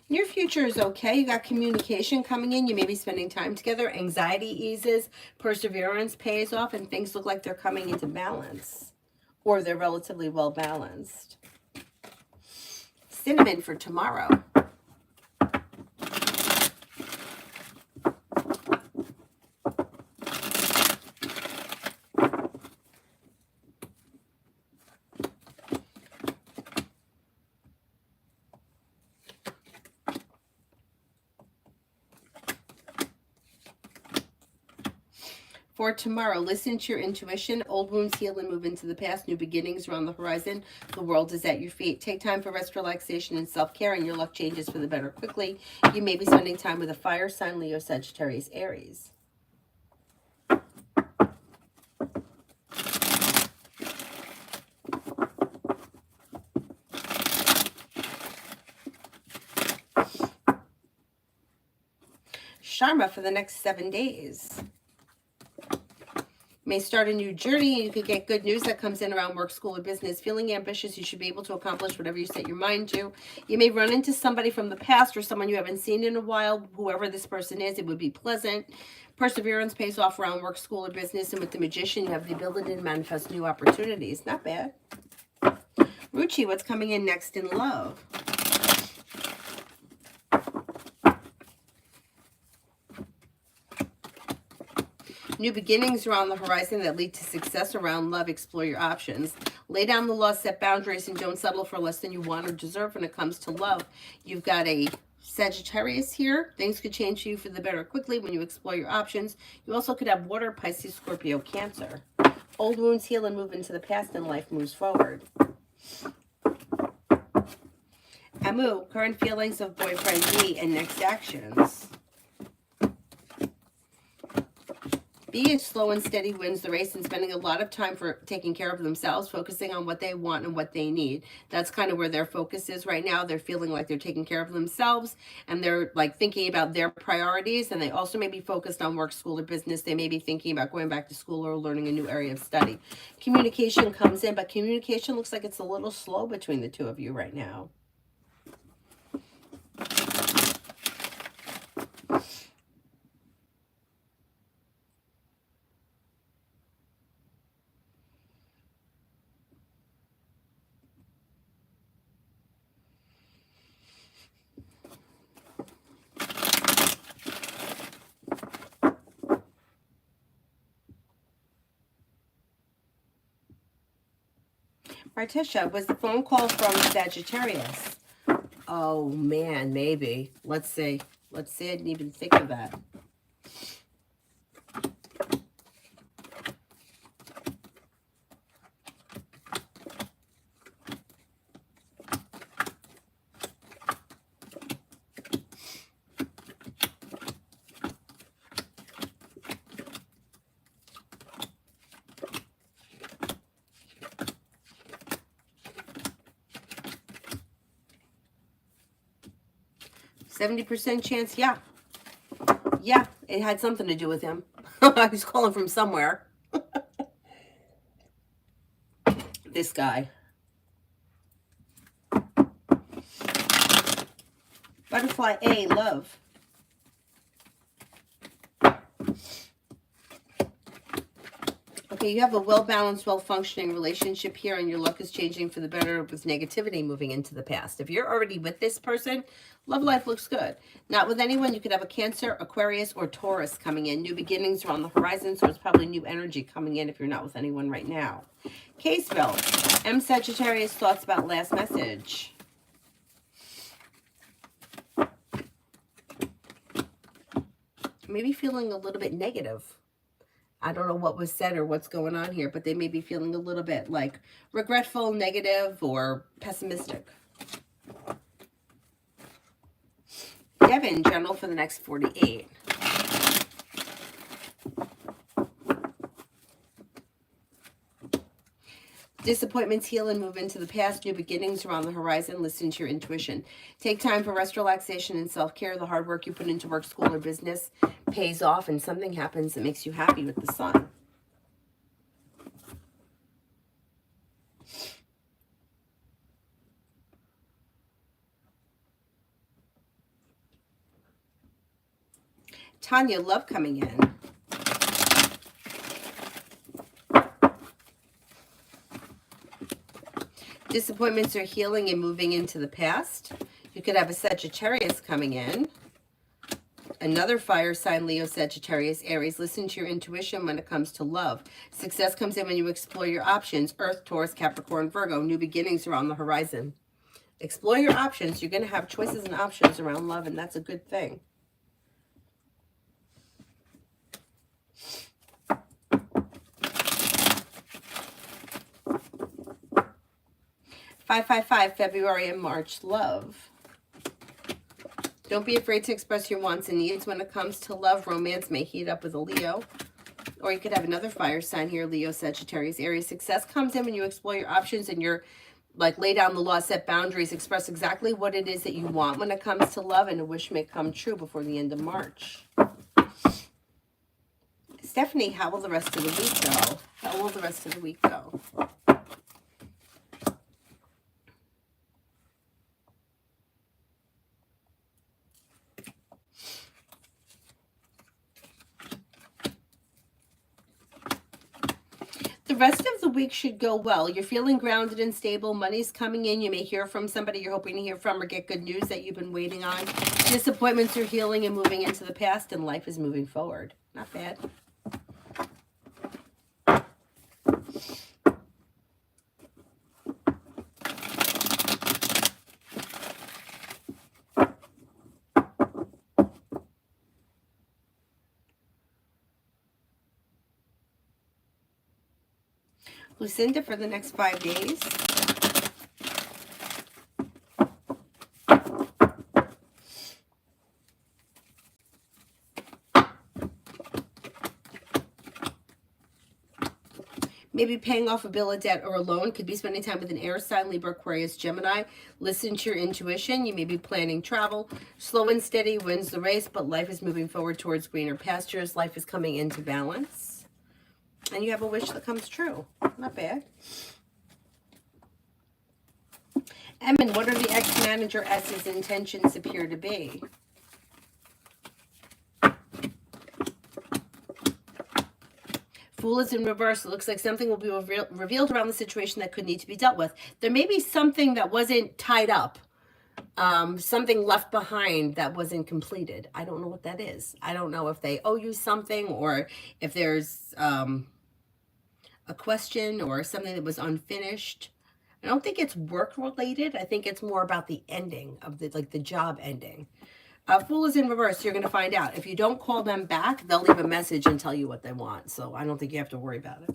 Your future is okay. You got communication coming in. You may be spending time together. Anxiety eases. Perseverance pays off. And things look like they're coming into balance. Or they're relatively well balanced. Cinnamon for tomorrow. For tomorrow, listen to your intuition. Old wounds heal and move into the past. New beginnings are on the horizon. The world is at your feet. Take time for rest, relaxation, and self-care, and your luck changes for the better quickly. You may be spending time with a fire sign, Leo, Sagittarius, Aries. Sharma for the next 7 days. May start a new journey. You could get good news that comes in around work, school, or business. Feeling ambitious, you should be able to accomplish whatever you set your mind to. You may run into somebody from the past or someone you haven't seen in a while. Whoever this person is, it would be pleasant. Perseverance pays off around work, school, or business. And with the Magician, you have the ability to manifest new opportunities. Not bad. Ruchi, what's coming in next in love? New beginnings are on the horizon that lead to success around love. Explore your options. Lay down the law, set boundaries, and don't settle for less than you want or deserve when it comes to love. You've got a Sagittarius here. Things could change for you for the better quickly when you explore your options. You also could have water, Pisces, Scorpio, Cancer. Old wounds heal and move into the past and life moves forward. Amu, current feelings of boyfriend D and next actions. Being slow and steady wins the race and spending a lot of time for taking care of themselves, focusing on what they want and what they need. That's kind of where their focus is right now. They're feeling like they're taking care of themselves and they're like thinking about their priorities, and they also may be focused on work, school, or business. They may be thinking about going back to school or learning a new area of study. Communication comes in, but communication looks like it's a little slow between the two of you right now. Martisha, was the phone call from Sagittarius? Oh, man, maybe. Let's see. Let's see. I didn't even think of that. %70 chance, yeah. Yeah, it had something to do with him. He's calling from somewhere. This guy. Butterfly A, love. Okay, Okay, you have a well-balanced, well-functioning relationship here, and your luck is changing for the better with negativity moving into the past. If you're already with this person, love life looks good. Not with anyone, you could have a Cancer, Aquarius, or Taurus coming in. New beginnings are on the horizon, so it's probably new energy coming in if you're not with anyone right now. Caseville, M. Sagittarius, thoughts about last message. Maybe feeling a little bit negative. I don't know what was said or what's going on here, but they may be feeling a little bit like regretful, negative, or pessimistic. Devin, general for the next 48. Disappointments heal and move into the past. New beginnings are on the horizon. Listen to your intuition. Take time for rest, relaxation, and self-care. The hard work you put into work, school, or business pays off, and something happens that makes you happy with the sun. Tanya, love coming in. Disappointments are healing and moving into the past. You could have a Sagittarius coming in. Another fire sign, Leo, Sagittarius, Aries. Listen to your intuition when it comes to love. Success comes in when you explore your options. Earth, Taurus, Capricorn, Virgo. New beginnings are on the horizon. Explore your options. You're going to have choices and options around love, and that's a good thing. 555, February and March, love. Don't be afraid to express your wants and needs when it comes to love. Romance may heat up with a Leo. Or you could have another fire sign here, Leo, Sagittarius, Aries. Success comes in when you explore your options and you're like lay down the law, set boundaries, express exactly what it is that you want when it comes to love, and a wish may come true before the end of March. Stephanie, how will the rest of the week go? How will the rest of the week go? The rest of the week should go well. You're feeling grounded and stable. Money's coming in. You may hear from somebody you're hoping to hear from or get good news that you've been waiting on. Disappointments are healing and moving into the past, and life is moving forward. Not bad. Lucinda for the next 5 days. Maybe paying off a bill, a debt, or a loan. Could be spending time with an air sign, Libra, Aquarius, Gemini. Listen to your intuition. You may be planning travel. Slow and steady wins the race, but life is moving forward towards greener pastures. Life is coming into balance. And you have a wish that comes true. Not bad. Emin, what are the ex-manager S's intentions appear to be? Fool is in reverse. It looks like something will be revealed around the situation that could need to be dealt with. There may be something that wasn't tied up. Something left behind that wasn't completed. I don't know what that is. I don't know if they owe you something or if there's a question or something that was unfinished. I don't think it's work related. I think it's more about the ending of the job ending. Fool is in reverse. You're going to find out. If you don't call them back, they'll leave a message and tell you what they want. So I don't think you have to worry about it.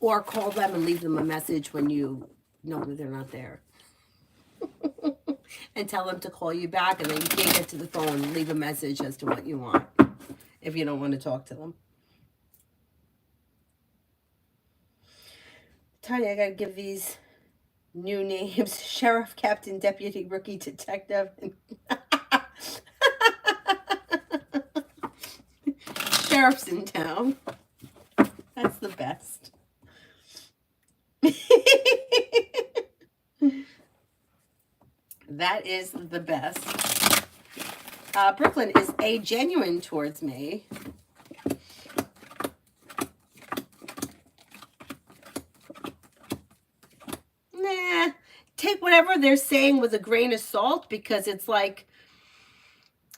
Or call them and leave them a message when you know that they're not there. And tell them to call you back, and then you can't get to the phone and leave a message as to what you want if you don't want to talk to them. Tanya, I got to give these new names. Sheriff, Captain, Deputy, Rookie, Detective. Sheriff's in town. That's the best. That is the best. Brooklyn is a genuine towards me. they're saying with a grain of salt, because it's like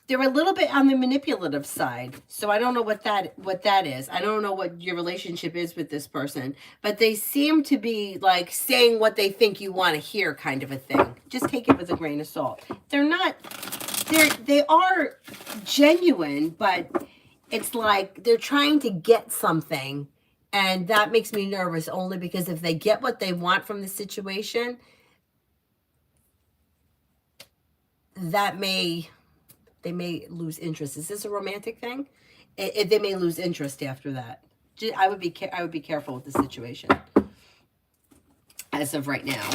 they're a little bit on the manipulative side. So I don't know what that is. I don't know what your relationship is with this person, but they seem to be like saying what they think you want to hear, kind of a thing. Just take it with a grain of salt. They are genuine, but it's like they're trying to get something, and that makes me nervous, only because if they get what they want from the situation, they may lose interest. Is this a romantic thing? They may lose interest after that. I would be careful with the situation as of right now.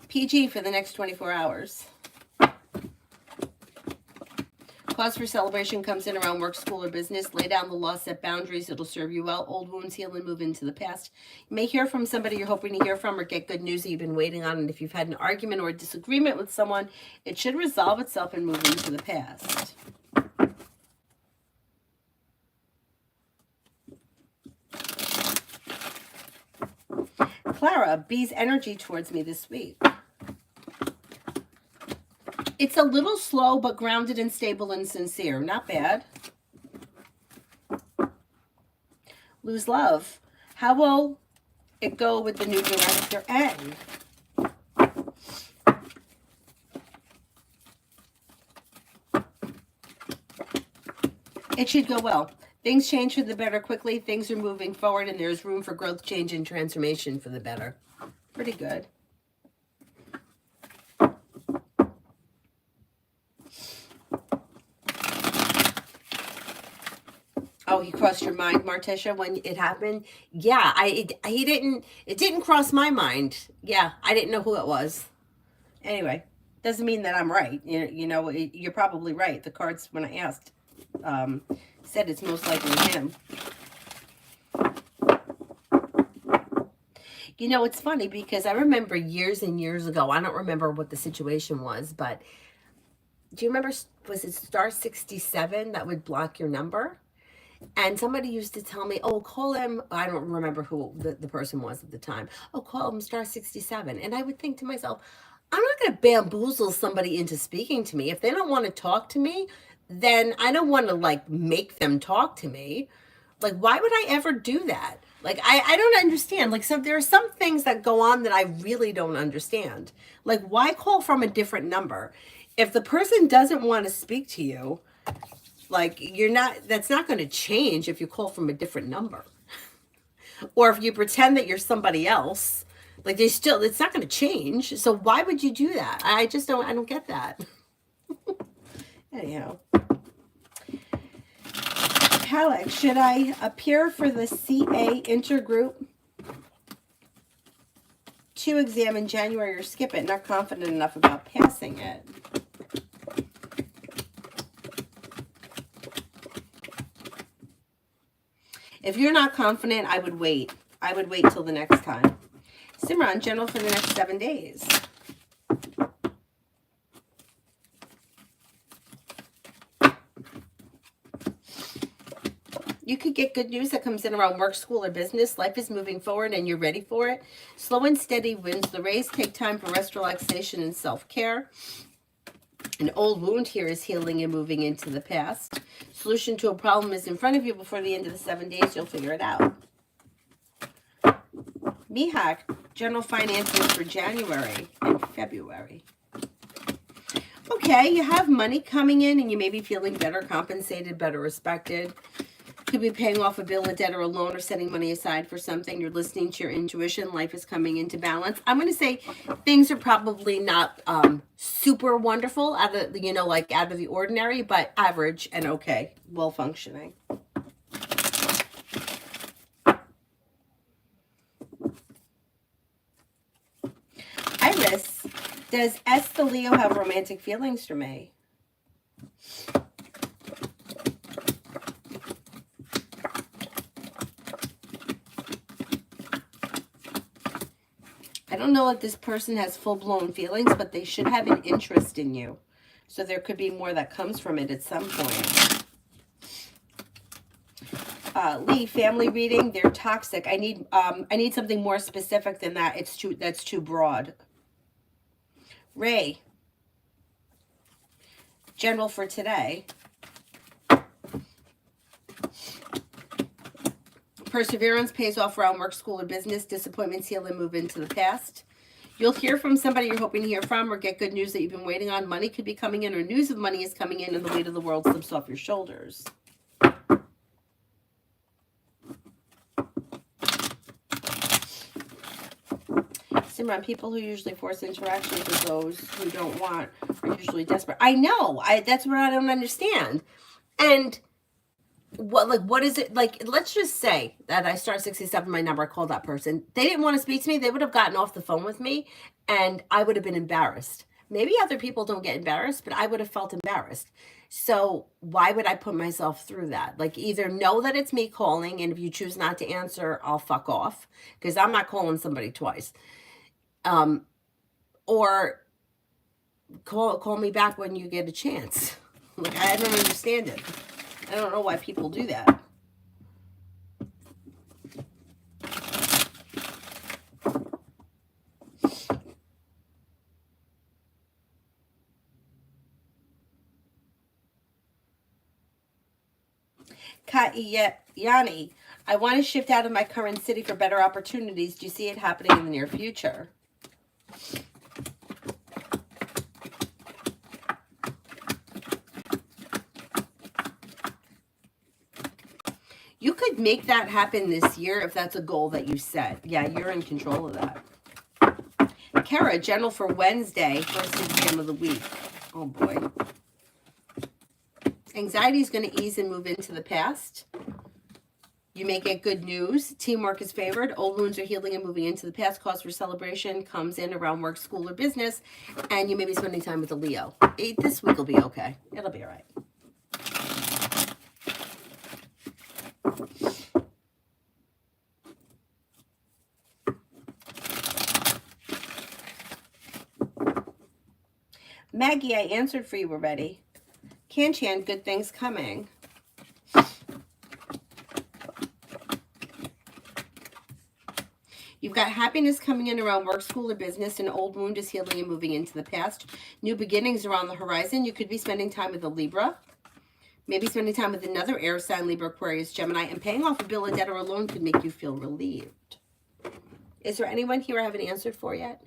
PG for the next 24 hours. Cause for celebration comes in around work, school, or business. Lay down the law, set boundaries. It'll serve you well. Old wounds heal and move into the past. You may hear from somebody you're hoping to hear from, or get good news that you've been waiting on. And if you've had an argument or a disagreement with someone, it should resolve itself and move into the past. Clara, B's energy towards me this week. It's a little slow, but grounded and stable and sincere. Not bad. Lose love. How will it go with the new director end? It should go well. Things change for the better quickly. Things are moving forward, and there's room for growth, change, and transformation for the better. Pretty good. Oh, he crossed your mind, Martisha, when it happened? Yeah, it didn't cross my mind. Yeah, I didn't know who it was. Anyway, doesn't mean that I'm right. You're probably right. The cards, when I asked, said it's most likely him. It's funny because I remember years and years ago, I don't remember what the situation was, but do you remember, was it star 67 that would block your number? And somebody used to tell me, oh, call him. I don't remember who the person was at the time. Oh, call him star 67. And I would think to myself, I'm not going to bamboozle somebody into speaking to me. If they don't want to talk to me, then I don't want to make them talk to me. Why would I ever do that? I don't understand. There are some things that go on that I really don't understand. Why call from a different number? If the person doesn't want to speak to you, that's not going to change if you call from a different number. Or if you pretend that you're somebody else, it's not going to change. So why would you do that? I don't get that. Anyhow. Alex, should I appear for the CA intergroup 2 exam in January or skip it? Not confident enough about passing it. If you're not confident, I would wait. I would wait till the next time. Simran, general for the next 7 days. You could get good news that comes in around work, school, or business. Life is moving forward and you're ready for it. Slow and steady wins the race. Take time for rest, relaxation, and self-care. An old wound here is healing and moving into the past. Solution to a problem is in front of you. Before the end of the 7 days, you'll figure it out. Mihak, general finances for January and February. Okay, you have money coming in and you may be feeling better compensated, better respected. Could be paying off a bill, a debt, or a loan, or setting money aside for something. You're listening to your intuition. Life is coming into balance. I'm going to say things are probably not super wonderful, out of the ordinary, but average and okay, well functioning. Iris, does Esther Leo have romantic feelings for me? I don't know if this person has full-blown feelings, but they should have an interest in you. So there could be more that comes from it at some point. Lee, family reading, they're toxic. I need something more specific than that. That's too broad. Ray, general for today. Perseverance pays off around work, school, or business. Disappointments heal and move into the past. You'll hear from somebody you're hoping to hear from, or get good news that you've been waiting on. Money could be coming in, or news of money is coming in, and the weight of the world slips off your shoulders. Simran, people who usually force interactions with those who don't want are usually desperate. I know. That's what I don't understand. And what is it like? Let's just say that I start 67 my number, I called that person. They didn't want to speak to me. They would have gotten off the phone with me, and I would have been embarrassed. Maybe other people don't get embarrassed, but I would have felt embarrassed. So why would I put myself through that? Like, either know that it's me calling, and if you choose not to answer, I'll fuck off, because I'm not calling somebody twice. Or call me back when you get a chance. Like, I don't understand it. I don't know why people do that. Yanni, I want to shift out of my current city for better opportunities. Do you see it happening in the near future? You could make that happen this year if that's a goal that you set. Yeah, you're in control of that. Kara, general for Wednesday, first exam of the week. Oh boy. Anxiety is going to ease and move into the past. You may get good news. Teamwork is favored. Old wounds are healing and moving into the past. Cause for celebration comes in around work, school, or business. And you may be spending time with a Leo. This week will be okay. It'll be all right. Maggie, I answered for you already. Kanchan, good things coming. You've got happiness coming in around work, school, or business. An old wound is healing and moving into the past. New beginnings around the horizon. You could be spending time with a Libra. Maybe spending time with another air sign, Libra, Aquarius, Gemini. And paying off a bill, a debt, or a loan could make you feel relieved. Is there anyone here I haven't answered for yet?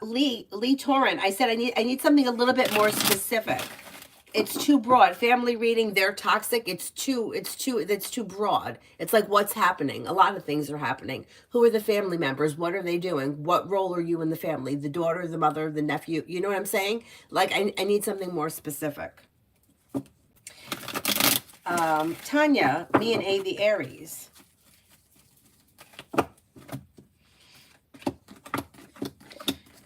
Lee Torrin, I said I need something a little bit more specific. It's too broad. Family reading, they're toxic. It's too broad. It's like, what's happening? A lot of things are happening. Who are the family members? What are they doing? What role are you in the family? The daughter, the mother, the nephew. You know what I'm saying? Like, I need something more specific. Tanya, me and A, the Aries.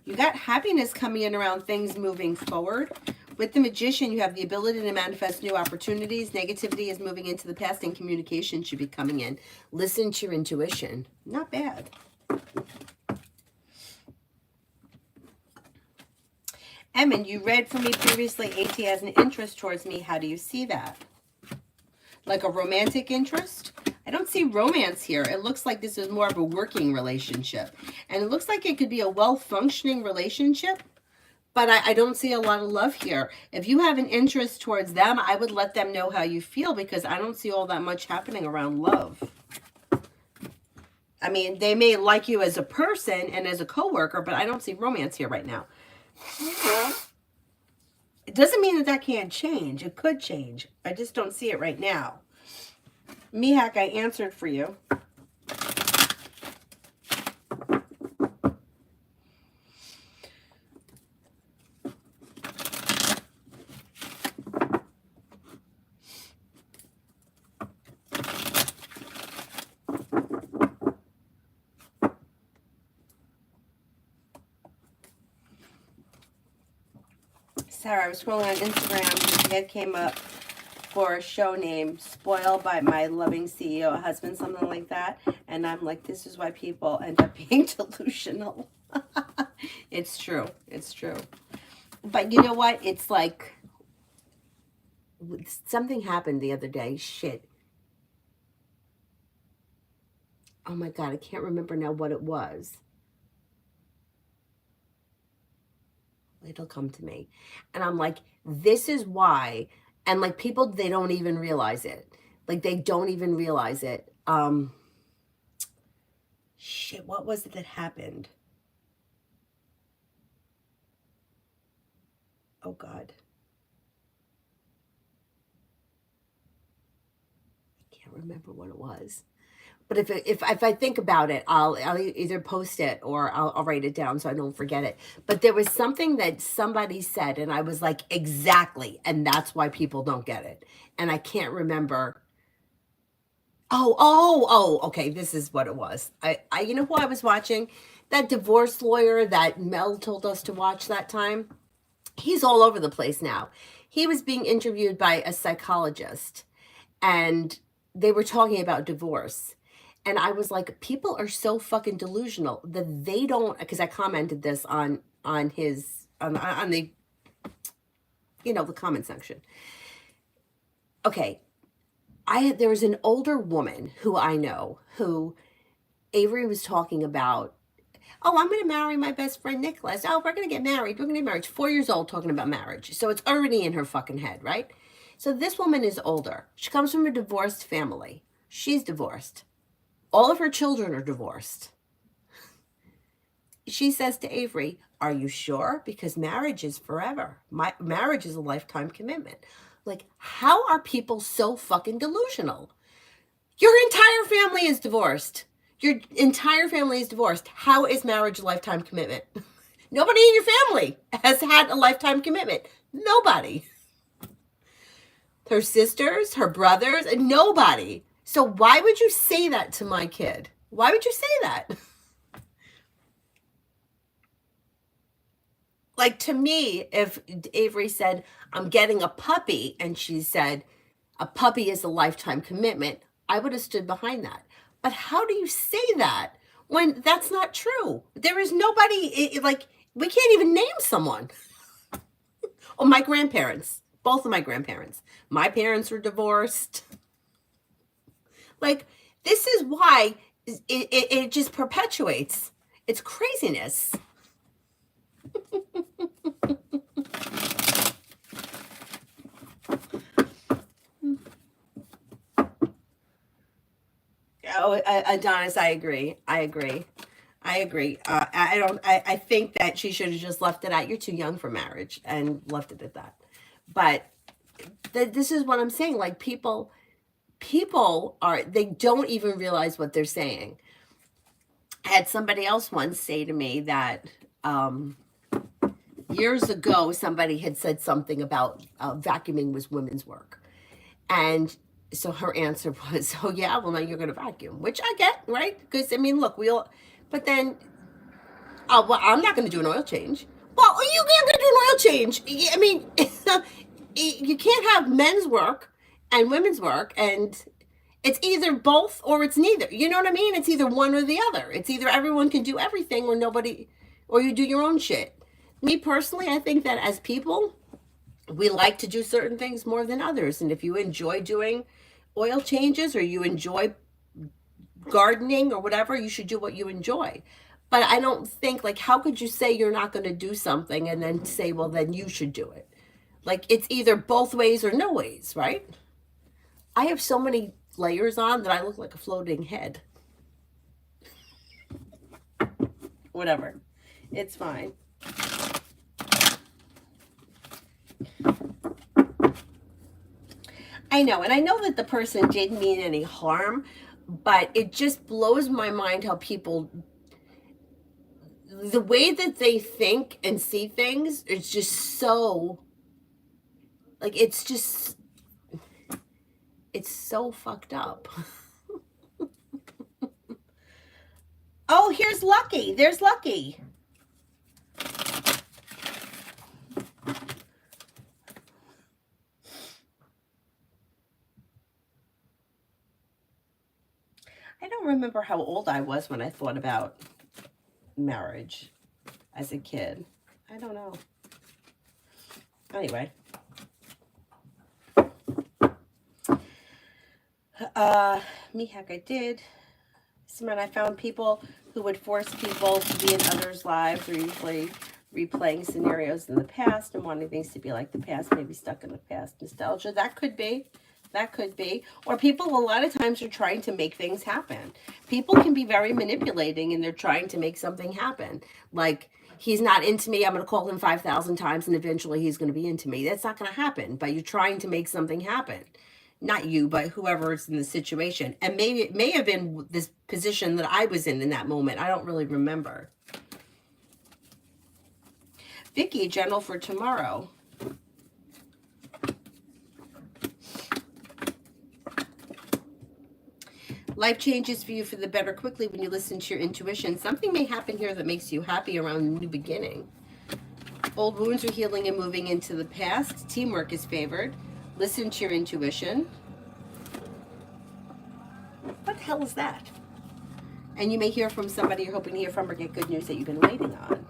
You got happiness coming in around things moving forward. With the Magician, you have the ability to manifest new opportunities. Negativity is moving into the past, and communication should be coming in. Listen to your intuition. Not bad. Emin, you read for me previously. AT has an interest towards me. How do you see that? Like a romantic interest? I don't see romance here. It looks like this is more of a working relationship. And it looks like it could be a well-functioning relationship, but I don't see a lot of love here. If you have an interest towards them, I would let them know how you feel, because I don't see all that much happening around love. I mean, they may like you as a person and as a coworker, but I don't see romance here right now. It doesn't mean that that can't change. It could change. I just don't see it right now. Mihak, I answered for you. Sarah, I was scrolling on Instagram. The head came up for a show name, Spoiled by My Loving CEO Husband, something like that. And I'm like, this is why people end up being delusional. It's true. It's true. But you know what? It's like something happened the other day. Shit. Oh my God, I can't remember now what it was. It'll come to me. And I'm like, this is why. And like people, they don't even realize it. Like they don't even realize it. Shit, what was it that happened? Oh God. I can't remember what it was. But if I think about it, I'll either post it or I'll write it down so I don't forget it. But there was something that somebody said, and I was like, exactly, and that's why people don't get it. And I can't remember. Okay. This is what it was. You know who I was watching? That divorce lawyer that Mel told us to watch that time. He's all over the place now. He was being interviewed by a psychologist, and they were talking about divorce. And I was like, people are so fucking delusional that they don't, because I commented this on his on the the comment section. Okay, there was an older woman who I know who Avery was talking about. Oh, I'm going to marry my best friend Nicholas. Oh, we're going to get married. We're going to get married. 4 years old talking about marriage. So it's already in her fucking head, right? So this woman is older. She comes from a divorced family. She's divorced. All of her children are divorced. She says to Avery, are you sure? Because marriage is forever. Marriage is a lifetime commitment. Like, how are people so fucking delusional? Your entire family is divorced. Your entire family is divorced. How is marriage a lifetime commitment? Nobody in your family has had a lifetime commitment. Nobody. Her sisters, her brothers, and nobody. So why would you say that to my kid? Why would you say that? Like, to me, if Avery said, I'm getting a puppy, and she said, a puppy is a lifetime commitment, I would have stood behind that. But how do you say that when that's not true? There is nobody, like, we can't even name someone. Oh, my grandparents, both of my grandparents. My parents were divorced. Like, this is why it just perpetuates. It's craziness. Oh, Adonis, I agree. I agree. I don't. I think that she should have just left it at you're too young for marriage and left it at that. But this is what I'm saying. Like people are, they don't even realize what they're saying. I had somebody else once say to me that years ago somebody had said something about vacuuming was women's work, and so her answer was, oh yeah, well now you're going to vacuum, which I get, right? Because I mean, look, we all, but then, oh well, I'm not going to do an oil change. Well, you can't going to do an oil change. I mean, you can't have men's work and women's work, and it's either both or it's neither. You know what I mean? It's either one or the other. It's either everyone can do everything or nobody, or you do your own shit. Me personally, I think that as people, we like to do certain things more than others. And if you enjoy doing oil changes or you enjoy gardening or whatever, you should do what you enjoy. But I don't think, like, how could you say you're not going to do something and then say, well, then you should do it? Like, it's either both ways or no ways, right? I have so many layers on that I look like a floating head. Whatever. It's fine. I know, and I know that the person didn't mean any harm, but it just blows my mind how people, the way that they think and see things, it's just so, like, it's so fucked up. Oh, here's Lucky. There's Lucky. I don't remember how old I was when I thought about marriage. as a kid. I don't know. Anyway. Me heck, I did. Simran, I found people who would force people to be in others' lives, or usually replaying scenarios in the past and wanting things to be like the past, maybe stuck in the past. Nostalgia, that could be. That could be. Or people a lot of times are trying to make things happen. People can be very manipulating and they're trying to make something happen. Like, he's not into me, I'm going to call him 5,000 times and eventually he's going to be into me. That's not going to happen, but you're trying to make something happen. Not you, but whoever is in the situation. And maybe it may have been this position that I was in that moment. I don't really remember. Vicky, general for tomorrow. Life changes for you for the better quickly when you listen to your intuition. Something may happen here that makes you happy around a new beginning. Old wounds are healing and moving into the past. Teamwork is favored. Listen to your intuition. What the hell is that? And you may hear from somebody you're hoping to hear from or get good news that you've been waiting on.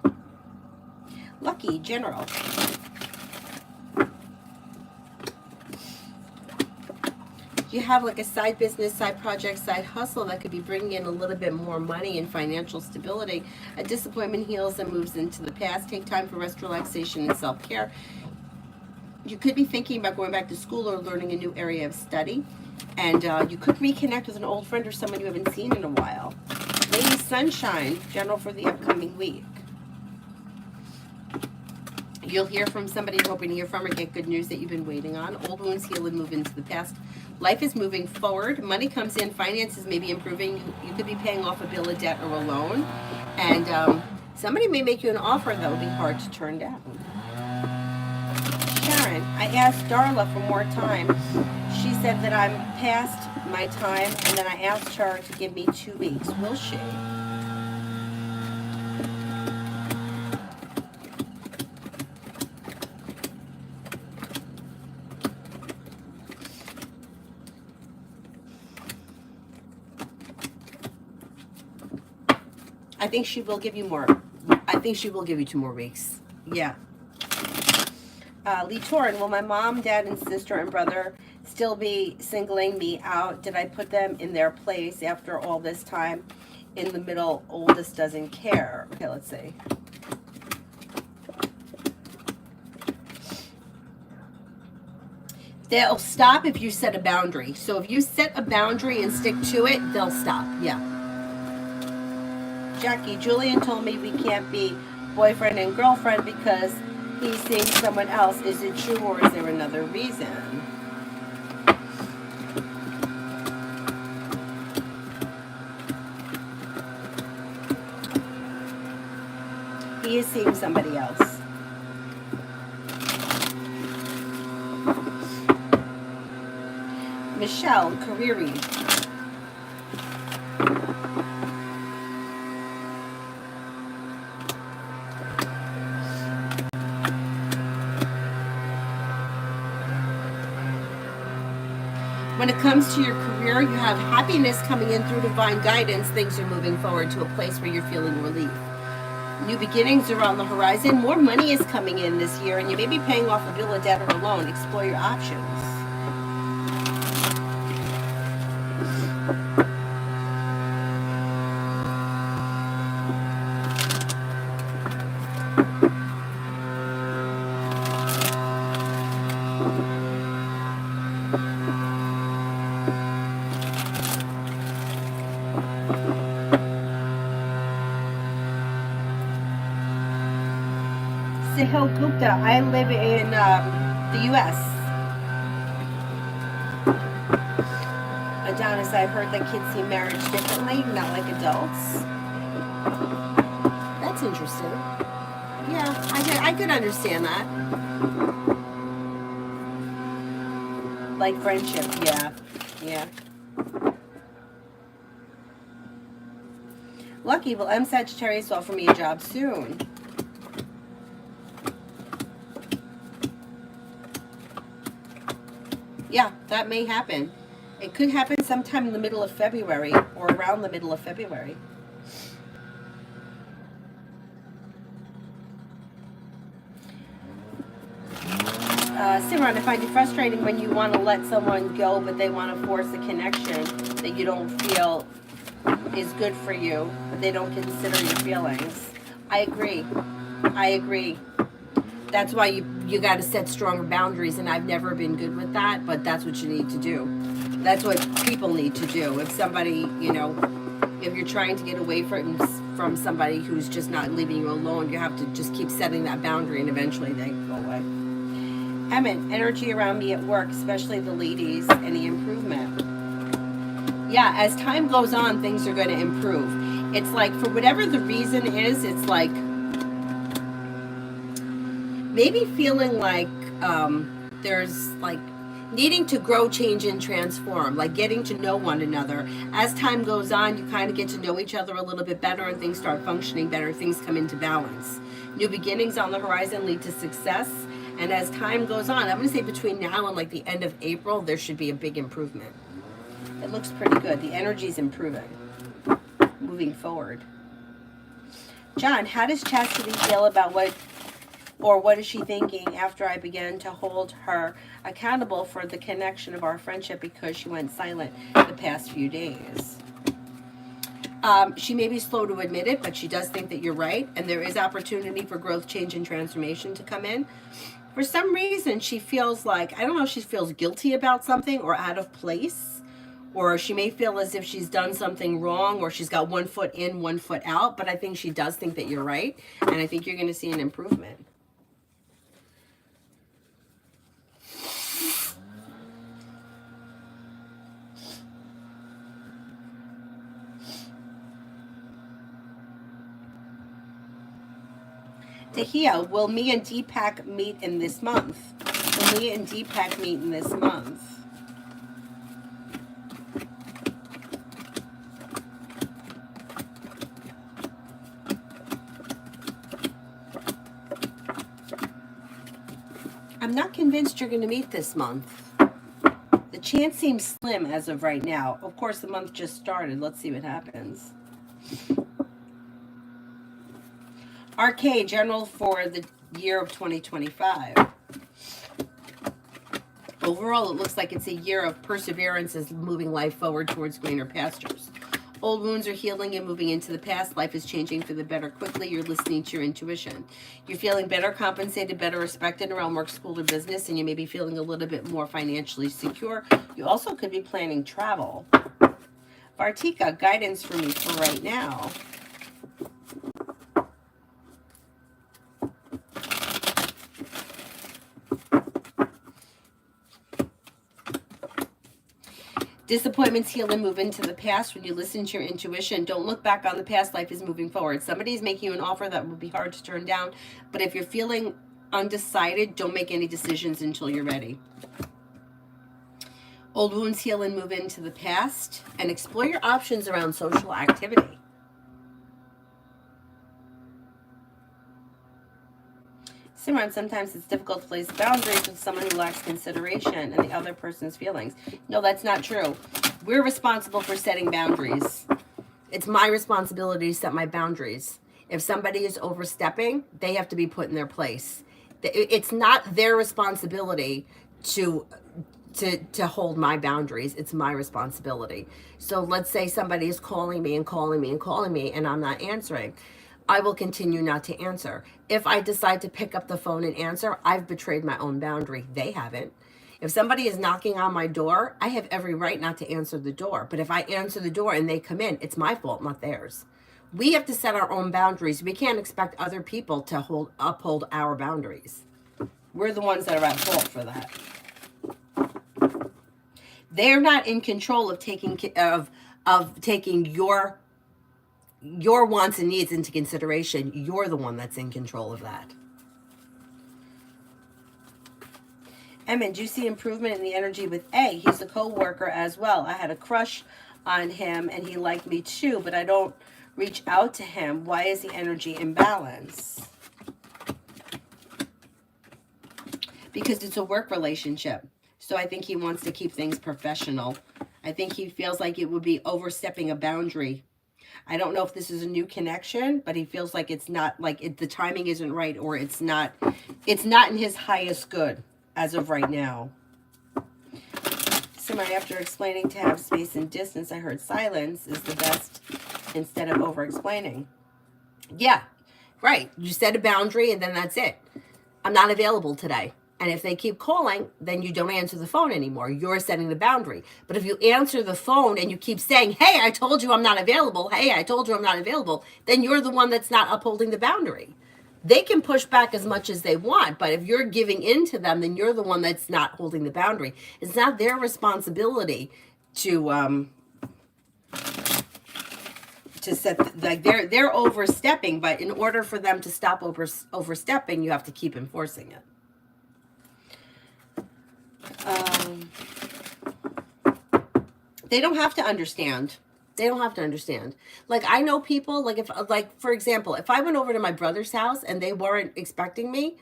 Lucky, general. You have like a side business, side project, side hustle that could be bringing in a little bit more money and financial stability. A disappointment heals and moves into the past. Take time for rest, relaxation, and self-care. You could be thinking about going back to school or learning a new area of study. And you could reconnect with an old friend or someone you haven't seen in a while. Lady Sunshine, general for the upcoming week. You'll hear from somebody you're hoping to hear from or get good news that you've been waiting on. Old wounds heal and move into the past. Life is moving forward. Money comes in. Finances may be improving. You could be paying off a bill of debt or a loan. And somebody may make you an offer that will be hard to turn down. Sharon, I asked Darla for more time. She said that I'm past my time, and then I asked her to give me 2 weeks. Will she? I think she will give you more. I think she will give you 2 more weeks. Yeah. Lee Torin, will my mom, dad, and sister and brother still be singling me out? Did I put them in their place after all this time? In the middle, oldest doesn't care. Okay, let's see. They'll stop if you set a boundary. So if you set a boundary and stick to it, they'll stop. Yeah. Jackie, Julian told me we can't be boyfriend and girlfriend because he's seeing someone else. Is it true or is there another reason? He is seeing somebody else. Michelle Carreri. When it comes to your career, you have happiness coming in through divine guidance. Things are moving forward to a place where you're feeling relief. New beginnings are on the horizon. More money is coming in this year, and you may be paying off a bill of debt or a loan. Explore your options. Sahil Gupta, I live in the U.S. Adonis, I've heard that kids see marriage differently, not like adults. That's interesting. Yeah, I could understand that. Like friendship, yeah. Yeah. Lucky, well, I'm Sagittarius, will offer me a job soon. Yeah, that may happen. It could happen sometime in the middle of February or around the middle of February. Simran, I find it frustrating when you want to let someone go, but they want to force a connection that you don't feel is good for you, but they don't consider your feelings. I agree. I agree. That's why you got to set stronger boundaries, and I've never been good with that, but that's what you need to do. That's what people need to do. If somebody, if you're trying to get away from somebody who's just not leaving you alone, you have to just keep setting that boundary, and eventually they go away. Emmett, energy around me at work, especially the ladies, any improvement? Yeah, as time goes on, things are going to improve. It's like, for whatever the reason is, it's like maybe feeling like there's like needing to grow, change, and transform, like getting to know one another. As time goes on, you kind of get to know each other a little bit better, and things start functioning better. Things come into balance. New beginnings on the horizon lead to success. And as time goes on, I'm going to say between now and like the end of April, there should be a big improvement. It looks pretty good. The energy's improving, moving forward. John, how does Chastity feel about what is she thinking after I began to hold her accountable for the connection of our friendship because she went silent the past few days? She may be slow to admit it, but she does think that you're right, and there is opportunity for growth, change, and transformation to come in. For some reason, she feels like, I don't know if she feels guilty about something or out of place, or she may feel as if she's done something wrong, or she's got one foot in, one foot out, but I think she does think that you're right, and I think you're going to see an improvement. Tahia, will me and Deepak meet in this month? Will me and Deepak meet in this month? I'm not convinced you're going to meet this month. The chance seems slim as of right now. Of course, the month just started. Let's see what happens. RK, general for the year of 2025. Overall, it looks like it's a year of perseverance as moving life forward towards greener pastures. Old wounds are healing and moving into the past. Life is changing for the better quickly. You're listening to your intuition. You're feeling better compensated, better respected around work, school, or business, and you may be feeling a little bit more financially secure. You also could be planning travel. Vartika, guidance for me for right now. Disappointments heal and move into the past. When you listen to your intuition, don't look back on the past. Life is moving forward. Somebody's making you an offer that will be hard to turn down. But if you're feeling undecided, don't make any decisions until you're ready. Old wounds heal and move into the past. And explore your options around social activity. Simran, sometimes it's difficult to place boundaries with someone who lacks consideration and the other person's feelings. No, that's not true. We're responsible for setting boundaries. It's my responsibility to set my boundaries. If somebody is overstepping, they have to be put in their place. It's not their responsibility to hold my boundaries. It's my responsibility. So let's say somebody is calling me and calling me and calling me and I'm not answering. I will continue not to answer. If I decide to pick up the phone and answer, I've betrayed my own boundary. They haven't. If somebody is knocking on my door, I have every right not to answer the door. But if I answer the door and they come in, it's my fault, not theirs. We have to set our own boundaries. We can't expect other people to uphold our boundaries. We're the ones that are at fault for that. They're not in control of taking your wants and needs into consideration. You're the one that's in control of that. Emmett, do you see improvement in the energy with A? He's a co-worker as well. I had a crush on him and he liked me too, but I don't reach out to him. Why is the energy imbalance? Because it's a work relationship. So I think he wants to keep things professional. I think he feels like it would be overstepping a boundary. I don't know if this is a new connection, but he feels like it's not, like the timing isn't right, or it's not in his highest good. as of right now. Somebody, after explaining to have space and distance, I heard silence is the best instead of over-explaining. Yeah, right. You set a boundary and then that's it. I'm not available today. And if they keep calling, then you don't answer the phone anymore. You're setting the boundary. But if you answer the phone and you keep saying, hey, I told you I'm not available, hey, I told you I'm not available, then you're the one that's not upholding the boundary. They can push back as much as they want, but if you're giving in to them, then you're the one that's not holding the boundary. It's not their responsibility to set, like, they're overstepping, but in order for them to stop overstepping, you have to keep enforcing it. They don't have to understand. They don't have to understand. Like, I know people, like, if, like, for example, if I went over to my brother's house and they weren't expecting me,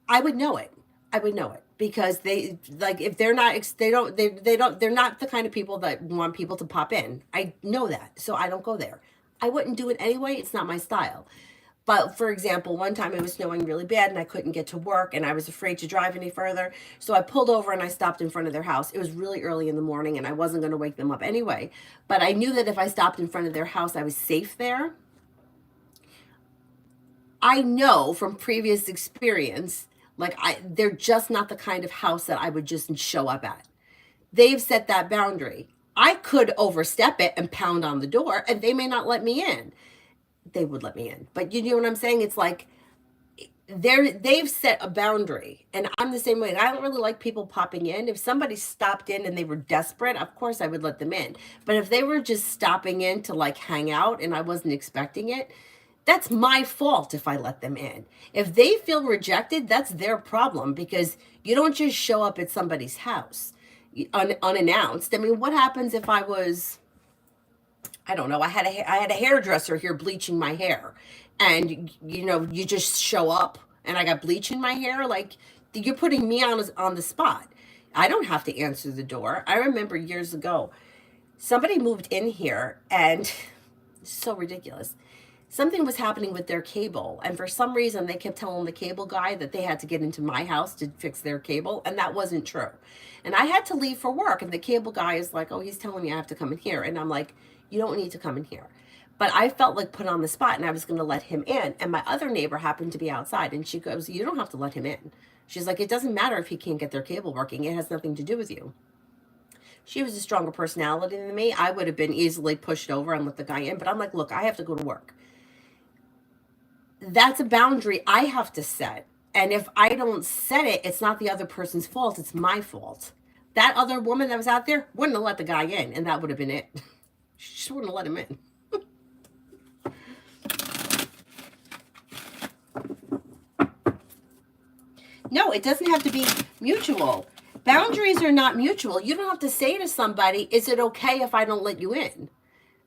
I would know it. I would know it because they, like, if they're not, they're not the kind of people that want people to pop in. I know that. So I don't go there. I wouldn't do it anyway. It's not my style. But for example, one time it was snowing really bad and I couldn't get to work and I was afraid to drive any further. So I pulled over and I stopped in front of their house. It was really early in the morning and I wasn't going to wake them up anyway. But I knew that if I stopped in front of their house, I was safe there. I know from previous experience, like, they're just not the kind of house that I would just show up at. They've set that boundary. I could overstep it and pound on the door and they may not let me in. They would let me in. But you know what I'm saying? It's like they've set a boundary. And I'm the same way. I don't really like people popping in. If somebody stopped in and they were desperate, of course I would let them in. But if they were just stopping in to, like, hang out and I wasn't expecting it, that's my fault if I let them in. If they feel rejected, that's their problem because you don't just show up at somebody's house unannounced. I mean, what happens if I was, I don't know, I had a hairdresser here bleaching my hair and, you know, you just show up and I got bleach in my hair? Like, you're putting me on the spot. I don't have to answer the door. I remember years ago, somebody moved in here and so ridiculous. Something was happening with their cable, and for some reason they kept telling the cable guy that they had to get into my house to fix their cable, and that wasn't true. And I had to leave for work, and the cable guy is like, oh, he's telling me I have to come in here. And I'm like, you don't need to come in here. But I felt like put on the spot, and I was going to let him in. And my other neighbor happened to be outside, and she goes, you don't have to let him in. She's like, it doesn't matter if he can't get their cable working. It has nothing to do with you. She was a stronger personality than me. I would have been easily pushed over and let the guy in. But I'm like, look, I have to go to work. That's a boundary I have to set. And if I don't set it, it's not the other person's fault. It's my fault. That other woman that was out there wouldn't have let the guy in, and that would have been it. She just wouldn't have let him in. No, it doesn't have to be mutual. Boundaries are not mutual. You don't have to say to somebody, is it okay if I don't let you in?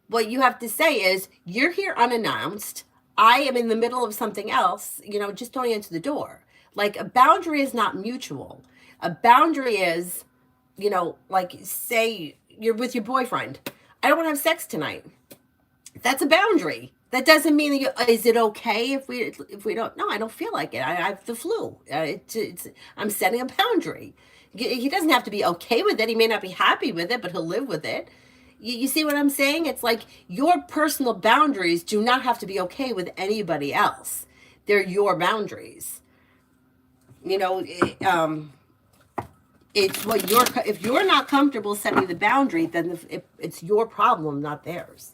What you have to say is, you're here unannounced. I am in the middle of something else, you know, just don't answer the door. Like, a boundary is not mutual. A boundary is, you know, like, say you're with your boyfriend. I don't want to have sex tonight. That's a boundary. That doesn't mean that is it okay if we don't? No, I don't feel like it. I have the flu. I'm setting a boundary. He doesn't have to be okay with it. He may not be happy with it, but he'll live with it. You see what I'm saying? It's like your personal boundaries do not have to be okay with anybody else. They're your boundaries. You know, it's what if you're not comfortable setting the boundary, then it's your problem, not theirs.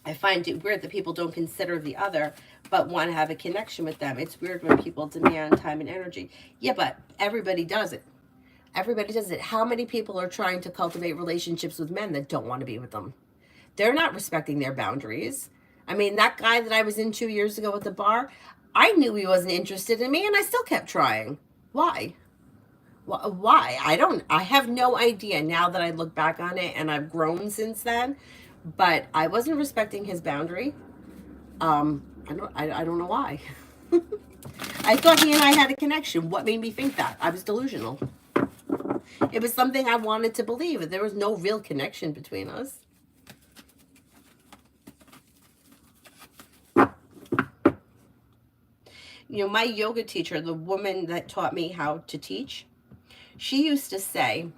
I find it weird that people don't consider the other but want to have a connection with them. It's weird when people demand time and energy. Yeah, but everybody does it. Everybody does it. How many people are trying to cultivate relationships with men that don't want to be with them? They're not respecting their boundaries. I mean, that guy that I was in 2 years ago at the bar, I knew he wasn't interested in me and I still kept trying. Why? Why? I have no idea now that I look back on it, and I've grown since then, but I wasn't respecting his boundary. I don't know why. I thought he and I had a connection. What made me think that? I was delusional. It was something I wanted to believe. There was no real connection between us. You know, my yoga teacher, the woman that taught me how to teach, she used to say,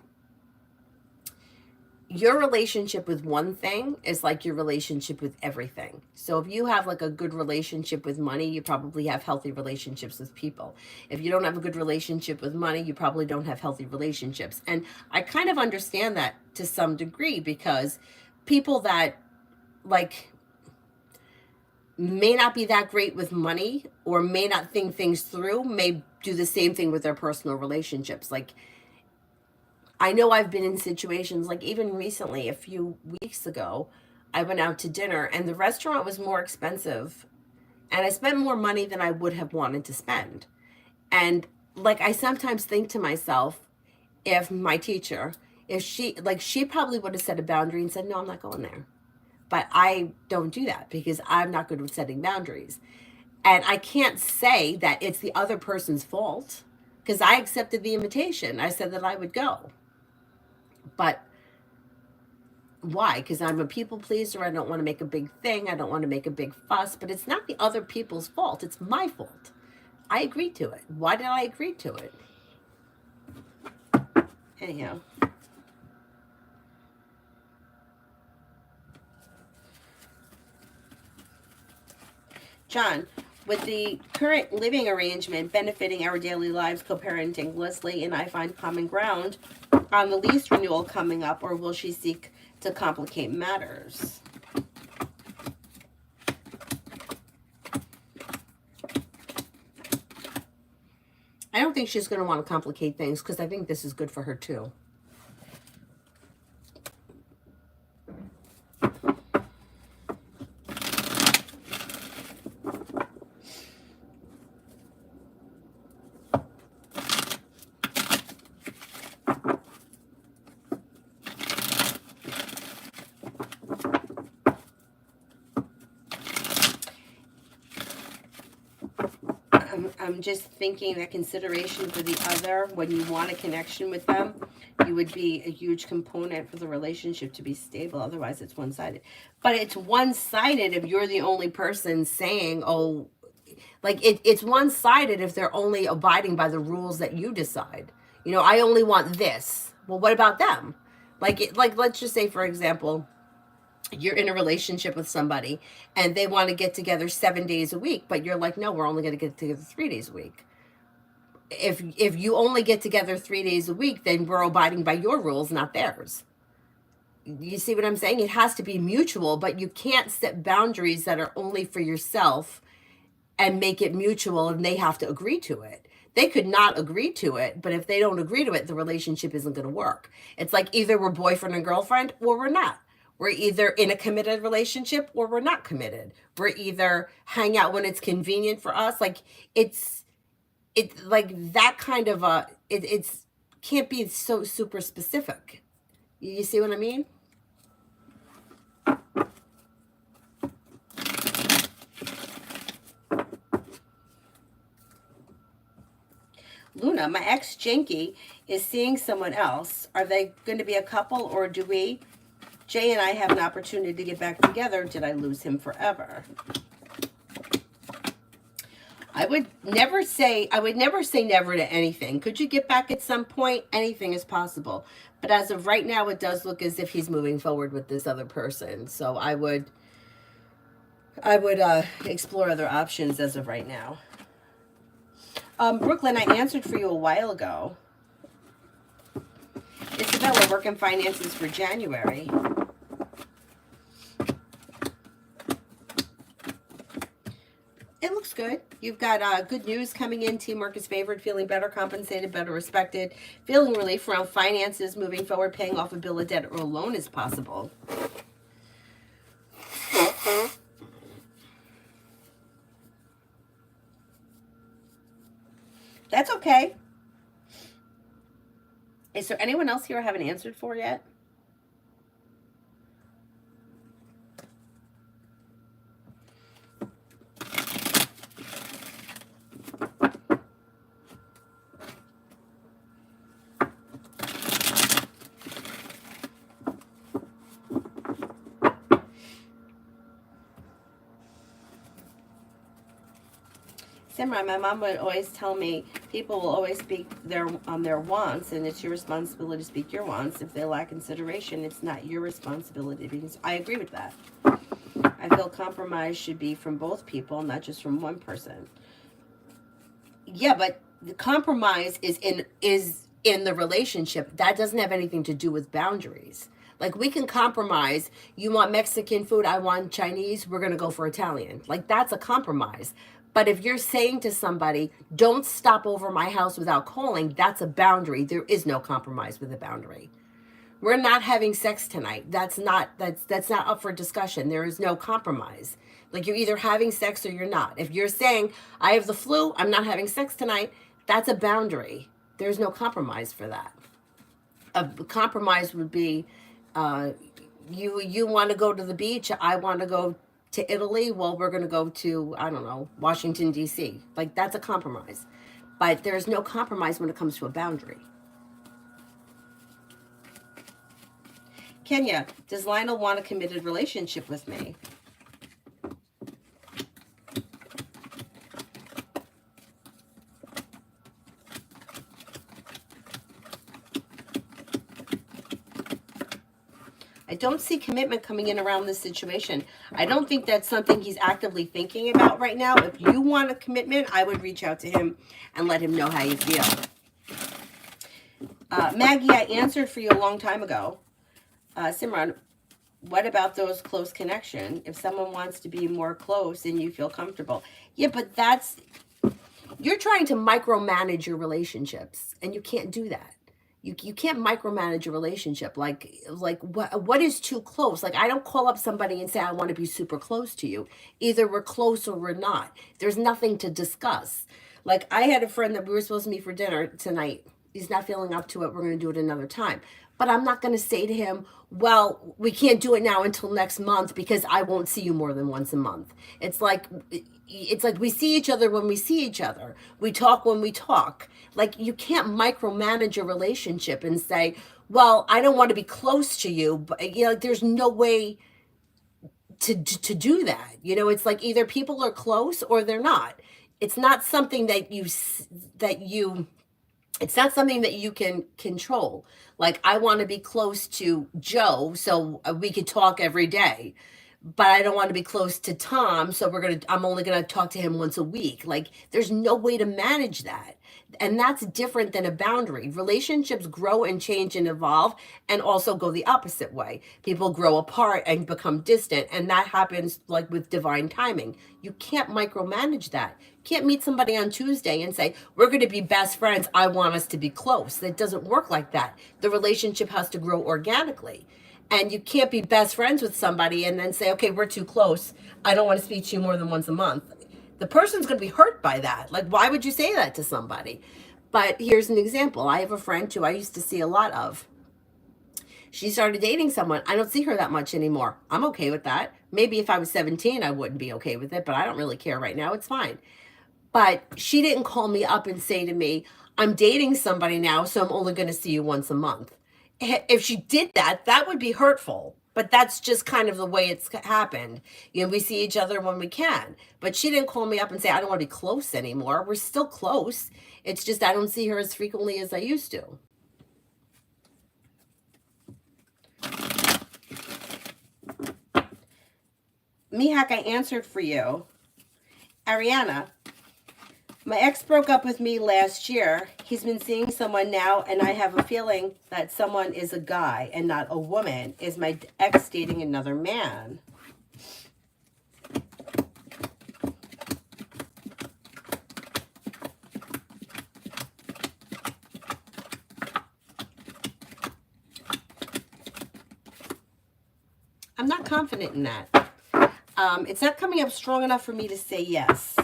your relationship with one thing is like your relationship with everything. So if you have like a good relationship with money, you probably have healthy relationships with people. If you don't have a good relationship with money, you probably don't have healthy relationships. And I kind of understand that to some degree, because people that like may not be that great with money or may not think things through may do the same thing with their personal relationships. Like, I know I've been in situations, like even recently, a few weeks ago, I went out to dinner and the restaurant was more expensive and I spent more money than I would have wanted to spend. And like, I sometimes think to myself, if my teacher, if she, like, she probably would have set a boundary and said, no, I'm not going there. But I don't do that because I'm not good with setting boundaries. And I can't say that it's the other person's fault because I accepted the invitation. I said that I would go. But why? Because I'm a people pleaser. I don't want to make a big thing. I don't want to make a big fuss. But it's not the other people's fault. It's my fault. I agreed to it. Why did I agree to it? Anyhow. John, with the current living arrangement benefiting our daily lives, co-parenting, Leslie and I find common ground on the lease renewal coming up, or will she seek to complicate matters? I don't think she's going to want to complicate things because I think this is good for her too. I'm just thinking that consideration for the other, when you want a connection with them, you would be a huge component for the relationship to be stable. Otherwise, it's one-sided. But it's one-sided if you're the only person saying, oh, like it's one-sided if they're only abiding by the rules that you decide. You know, I only want this. Well, what about them? Like let's just say, for example, you're in a relationship with somebody and they want to get together 7 days a week, but you're like, no, we're only going to get together 3 days a week. If you only get together 3 days a week, then we're abiding by your rules, not theirs. You see what I'm saying? It has to be mutual, but you can't set boundaries that are only for yourself and make it mutual and they have to agree to it. They could not agree to it, but if they don't agree to it, the relationship isn't going to work. It's like either we're boyfriend and girlfriend or we're not. We're either in a committed relationship or we're not committed. We're either hang out when it's convenient for us. Like it's like that kind of it's can't be so super specific. You see what I mean? Luna, my ex Jinky is seeing someone else. Are they going to be a couple, or do we, Jay and I, have an opportunity to get back together? Did I lose him forever? I would never say never to anything. Could you get back at some point? Anything is possible. But as of right now, it does look as if he's moving forward with this other person. So I would explore other options as of right now. Brooklyn, I answered for you a while ago. Isabella, work and finances for January. It looks good. You've got good news coming in. Teamwork is favored. Feeling better compensated, better respected. Feeling relief around finances. Moving forward, paying off a bill of debt or a loan is possible. That's okay. Is there anyone else here I haven't answered for yet? Simran, my mom would always tell me people will always speak their wants, and it's your responsibility to speak your wants. If they lack consideration, it's not your responsibility. Because I agree with that. I feel compromise should be from both people, not just from one person. Yeah, but the compromise is in the relationship. That doesn't have anything to do with boundaries. Like, we can compromise. You want Mexican food, I want Chinese, we're going to go for Italian. Like, that's a compromise. But if you're saying to somebody, don't stop over my house without calling, that's a boundary. There is no compromise with a boundary. We're not having sex tonight. That's not up for discussion. There is no compromise. Like, you're either having sex or you're not. If you're saying, I have the flu, I'm not having sex tonight, that's a boundary. There's no compromise for that. A compromise would be, you want to go to the beach, I want to go to Italy, well, we're going to go to, I don't know, Washington, D.C. Like, that's a compromise. But there's no compromise when it comes to a boundary. Kenya, does Lionel want a committed relationship with me? I don't see commitment coming in around this situation. I don't think that's something he's actively thinking about right now. If you want a commitment, I would reach out to him and let him know how you feel. Maggie, I answered for you a long time ago. Simran, what about those close connection? If someone wants to be more close and you feel comfortable. Yeah, but you're trying to micromanage your relationships, and you can't do that. You can't micromanage a relationship. Like what is too close? Like, I don't call up somebody and say, I want to be super close to you. Either we're close or we're not. There's nothing to discuss. Like, I had a friend that we were supposed to meet for dinner tonight. He's not feeling up to it. We're going to do it another time. But I'm not going to say to him, well, we can't do it now until next month because I won't see you more than once a month. It's like we see each other when we see each other. We talk when we talk. Like, you can't micromanage a relationship and say, well, I don't want to be close to you. But, like, there's no way to do that. It's like either people are close or they're not. It's not something it's not something that you can control. Like, I want to be close to Joe so we could talk every day, but I don't want to be close to Tom, so I'm only going to talk to him once a week. Like, there's no way to manage that. And that's different than a boundary. Relationships grow and change and evolve, and also go the opposite way. People grow apart and become distant, and that happens like with divine timing. You can't micromanage that. You can't meet somebody on Tuesday and say, we're going to be best friends, I want us to be close. That doesn't work like that. The relationship has to grow organically. And you can't be best friends with somebody and then say, okay, we're too close, I don't want to speak to you more than once a month. The person's going to be hurt by that. Like, why would you say that to somebody? But here's an example. I have a friend who I used to see a lot of. She started dating someone. I don't see her that much anymore. I'm okay with that. Maybe if I was 17, I wouldn't be okay with it, but I don't really care right now. It's fine. But she didn't call me up and say to me, I'm dating somebody now, so I'm only going to see you once a month. If she did that, that would be hurtful. But that's just kind of the way it's happened. We see each other when we can. But she didn't call me up and say, I don't want to be close anymore. We're still close. It's just I don't see her as frequently as I used to. Mihak, I answered for you. Ariana, my ex broke up with me last year. He's been seeing someone now, and I have a feeling that someone is a guy and not a woman. Is my ex dating another man? I'm not confident in that. It's not coming up strong enough for me to say yes.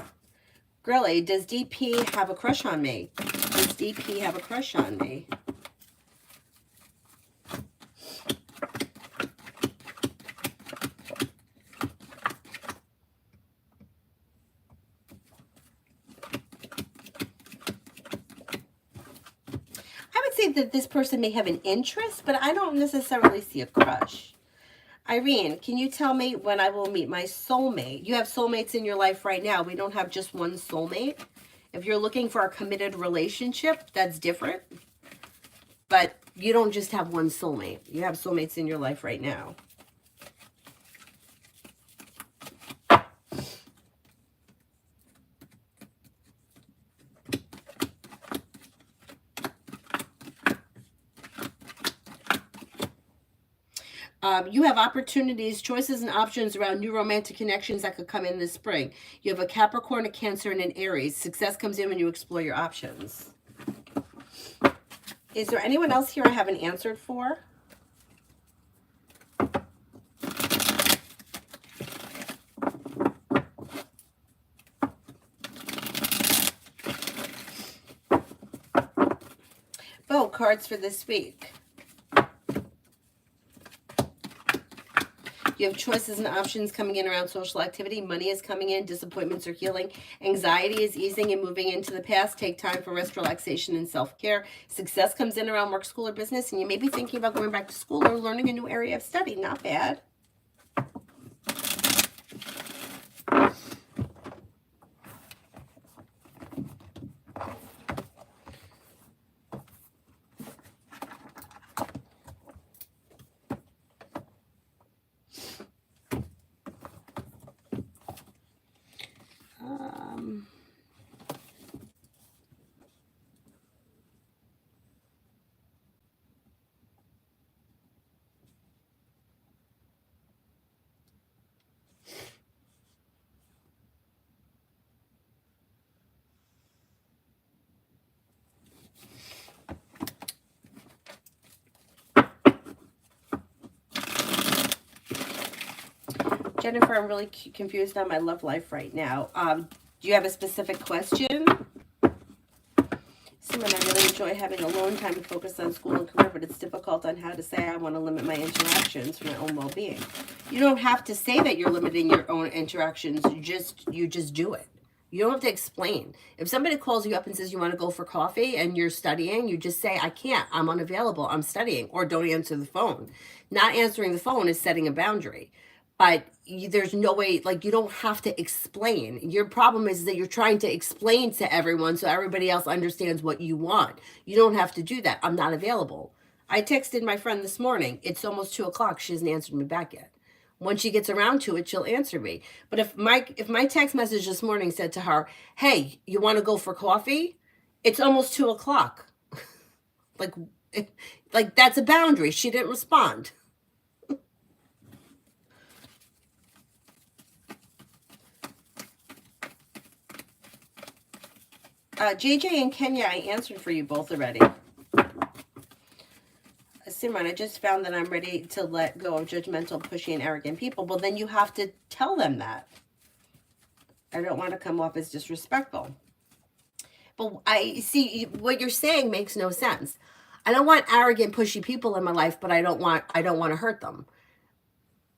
Grilly, does DP have a crush on me? Does DP have a crush on me? I would say that this person may have an interest, but I don't necessarily see a crush. Irene, can you tell me when I will meet my soulmate? You have soulmates in your life right now. We don't have just one soulmate. If you're looking for a committed relationship, that's different. But you don't just have one soulmate. You have soulmates in your life right now. You have opportunities, choices, and options around new romantic connections that could come in this spring. You have a Capricorn, a Cancer, and an Aries. Success comes in when you explore your options. Is there anyone else here I haven't answered for? Oh, cards for this week. You have choices and options coming in around social activity. Money is coming in. Disappointments are healing. Anxiety is easing and moving into the past. Take time for rest, relaxation, and self-care. Success comes in around work, school, or business. And you may be thinking about going back to school or learning a new area of study. Not bad. Jennifer, I'm really confused on my love life right now. Do you have a specific question? Simon, I really enjoy having alone time to focus on school and career, but it's difficult on how to say I want to limit my interactions for my own well-being. You don't have to say that you're limiting your own interactions. You just do it. You don't have to explain. If somebody calls you up and says you want to go for coffee and you're studying, you just say, I can't, I'm unavailable, I'm studying, or don't answer the phone. Not answering the phone is setting a boundary. But there's no way, like, you don't have to explain. Your problem is that you're trying to explain to everyone so everybody else understands what you want. You don't have to do that. I'm not available. I texted my friend this morning. It's almost 2 o'clock. She hasn't answered me back yet. When she gets around to it, she'll answer me. But if my text message this morning said to her, hey, you want to go for coffee? It's almost 2 o'clock. like that's a boundary. She didn't respond. JJ and Kenya, I answered for you both already. Simran, I just found that I'm ready to let go of judgmental, pushy, and arrogant people. Well, then you have to tell them that. I don't want to come off as disrespectful. But I see what you're saying makes no sense. I don't want arrogant, pushy people in my life, but I don't want to hurt them.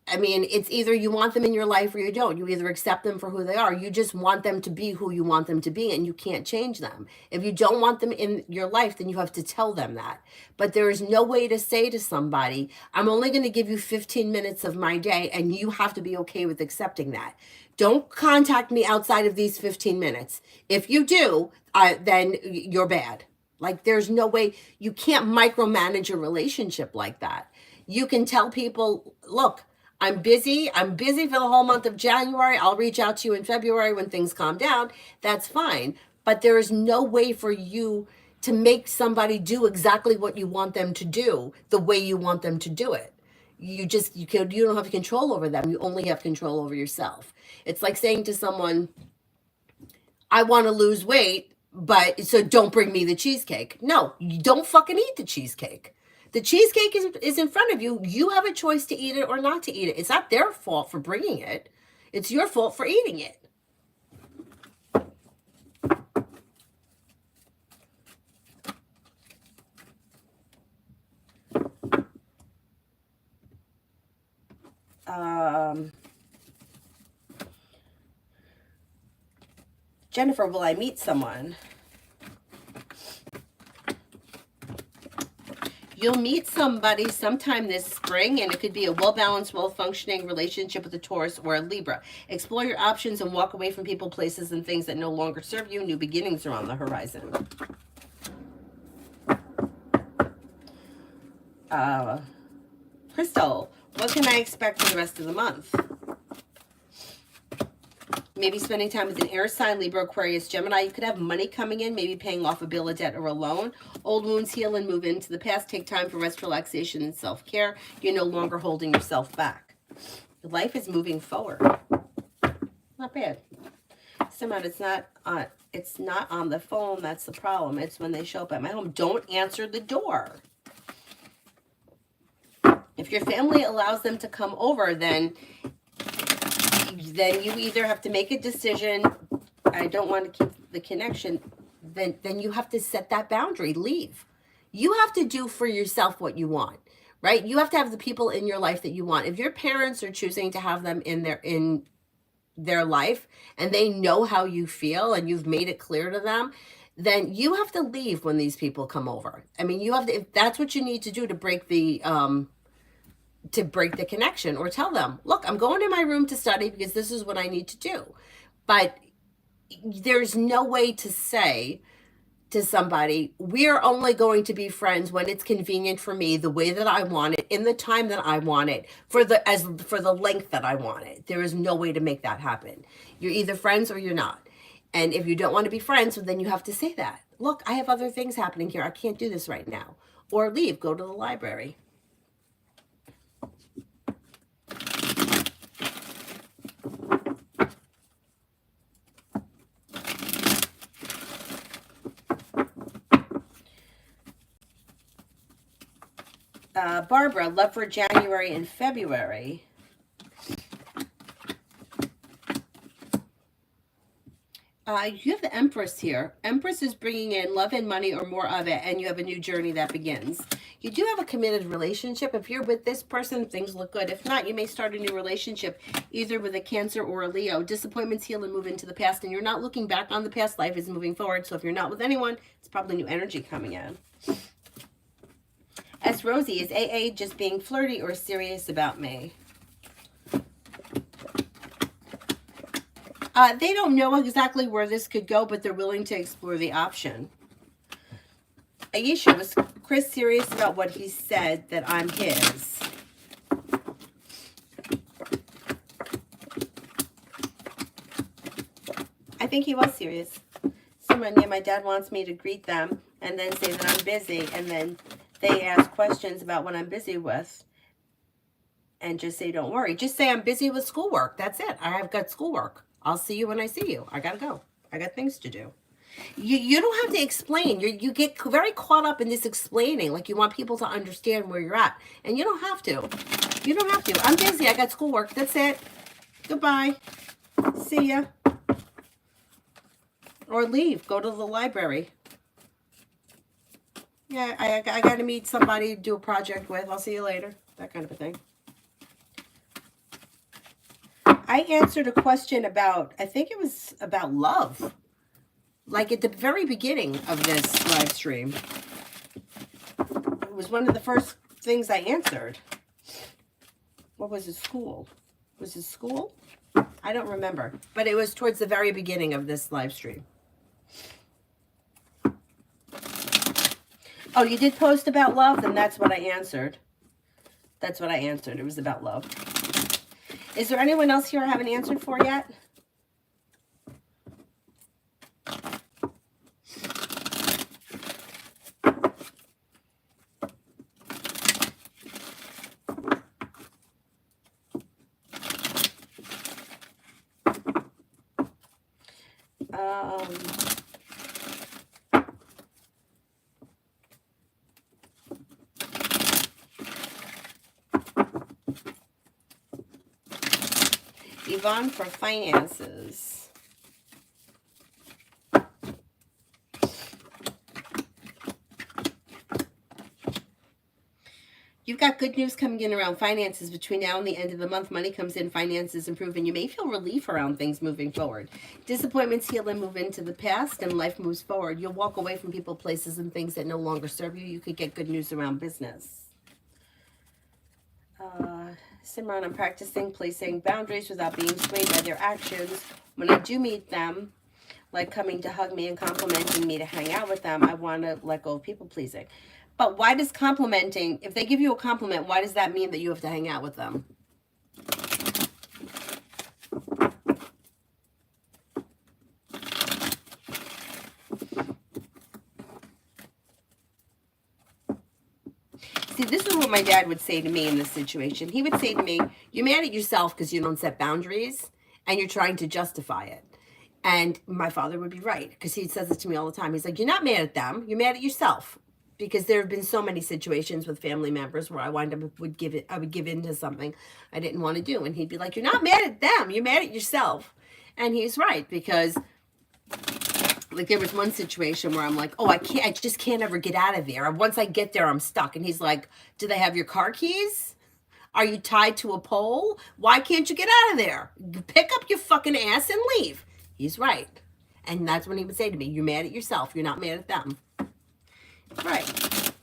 I mean, it's either you want them in your life or you don't. You either accept them for who they are. You just want them to be who you want them to be, and you can't change them. If you don't want them in your life, then you have to tell them that. But there is no way to say to somebody, I'm only going to give you 15 minutes of my day, and you have to be okay with accepting that. Don't contact me outside of these 15 minutes. If you do, then you're bad. Like, there's no way. You can't micromanage a relationship like that. You can tell people, look, I'm busy for the whole month of January. I'll reach out to you in February when things calm down. That's fine. But there is no way for you to make somebody do exactly what you want them to do the way you want them to do it. You don't have control over them. You only have control over yourself. It's like saying to someone, I want to lose weight, but so don't bring me the cheesecake. No, you don't fucking eat the cheesecake. The cheesecake is in front of you. You have a choice to eat it or not to eat it. It's not their fault for bringing it. It's your fault for eating it. Jennifer, will I meet someone? You'll meet somebody sometime this spring, and it could be a well-balanced, well-functioning relationship with a Taurus or a Libra. Explore your options and walk away from people, places, and things that no longer serve you. New beginnings are on the horizon. Crystal, what can I expect for the rest of the month? Maybe spending time with an air sign, Libra, Aquarius, Gemini. You could have money coming in, maybe paying off a bill, a debt, or a loan. Old wounds heal and move into the past. Take time for rest, relaxation, and self-care. You're no longer holding yourself back. Life is moving forward. Not bad. Simon, it's not on the phone. That's the problem. It's when they show up at my home. Don't answer the door. If your family allows them to come over, then you either have to make a decision, I don't want to keep the connection, then you have to set that boundary, leave. You have to do for yourself what you want, right? You have to have the people in your life that you want. If your parents are choosing to have them in their life and they know how you feel and you've made it clear to them, then you have to leave when these people come over. I mean, you have to, if that's what you need to do to break the connection, or tell them, look, I'm going to my room to study because this is what I need to do. But there's no way to say to somebody, we're only going to be friends when it's convenient for me, the way that I want it, in the time that I want it, for the length that I want it. There is no way to make that happen. You're either friends or you're not. And if you don't want to be friends, then you have to say that. Look, I have other things happening here. I can't do this right now. Or leave, go to the library. Barbara, love for January and February. You have the Empress here. Empress is bringing in love and money, or more of it, and you have a new journey that begins. You do have a committed relationship. If you're with this person, things look good. If not, you may start a new relationship, either with a Cancer or a Leo. Disappointments heal and move into the past, and you're not looking back on the past. Life is moving forward. So if you're not with anyone, it's probably new energy coming in. S. Rosie, is AA just being flirty or serious about me? They don't know exactly where this could go, but they're willing to explore the option. Aisha, was Chris serious about what he said, that I'm his? I think he was serious. Someone, yeah, my dad wants me to greet them and then say that I'm busy, and then they ask questions about what I'm busy with, and just say, don't worry. Just say I'm busy with schoolwork. That's it. I have got schoolwork. I'll see you when I see you. I gotta go. I got things to do. You don't have to explain. You get very caught up in this explaining, like you want people to understand where you're at. And you don't have to. You don't have to. I'm busy. I got schoolwork. That's it. Goodbye. See ya. Or leave. Go to the library. Yeah, I got to meet somebody to do a project with. I'll see you later. That kind of a thing. I answered a question about, I think it was about love. Like at the very beginning of this live stream. It was one of the first things I answered. What was it, school? Was it school? I don't remember. But it was towards the very beginning of this live stream. Oh, you did post about love? Then that's what I answered. That's what I answered. It was about love. Is there anyone else here I haven't answered for yet? Yvonne for finances. You've got good news coming in around finances between now and the end of the month. Money comes in, finances improve, and you may feel relief around things moving forward. Disappointments heal and move into the past, and life moves forward. You'll walk away from people, places, and things that no longer serve you. You could get good news around business. Simran, I'm practicing placing boundaries without being swayed by their actions. When I do meet them, like coming to hug me and complimenting me to hang out with them, I want to let go of people pleasing. But why does complimenting, if they give you a compliment, why does that mean that you have to hang out with them? See, this is what my dad would say to me in this situation. He would say to me, you're mad at yourself because you don't set boundaries and you're trying to justify it. And my father would be right, because he says it to me all the time. He's like, you're not mad at them, you're mad at yourself. Because there have been so many situations with family members where I would give in to something I didn't want to do. And he'd be like, you're not mad at them, you're mad at yourself. And he's right, because like there was one situation where I'm like, oh, I just can't ever get out of there. Once I get there, I'm stuck. And he's like, do they have your car keys? Are you tied to a pole? Why can't you get out of there? Pick up your fucking ass and leave. He's right. And that's when he would say to me, you're mad at yourself, you're not mad at them. Right.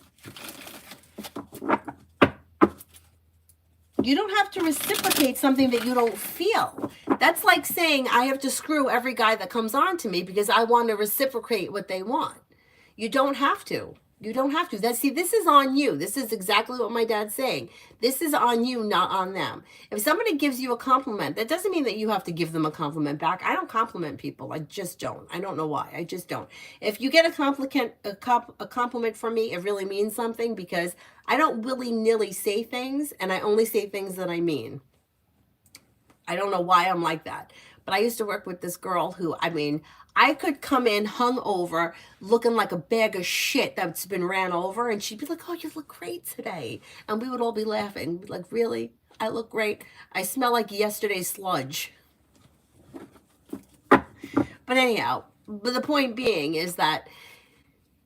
You don't have to reciprocate something that you don't feel. That's like saying I have to screw every guy that comes on to me because I want to reciprocate what they want. You don't have to. You don't have to. This is on you. This is exactly what my dad's saying. This is on you, not on them. If somebody gives you a compliment, that doesn't mean that you have to give them a compliment back. I don't compliment people. I just don't. I don't know why. I just don't. If you get a compliment from me, it really means something, because I don't willy-nilly say things, and I only say things that I mean. I don't know why I'm like that. But I used to work with this girl who, I could come in hungover, looking like a bag of shit that's been ran over, and she'd be like, oh, you look great today. And we would all be laughing. Be like, really? I look great? I smell like yesterday's sludge. But anyhow, the point being is that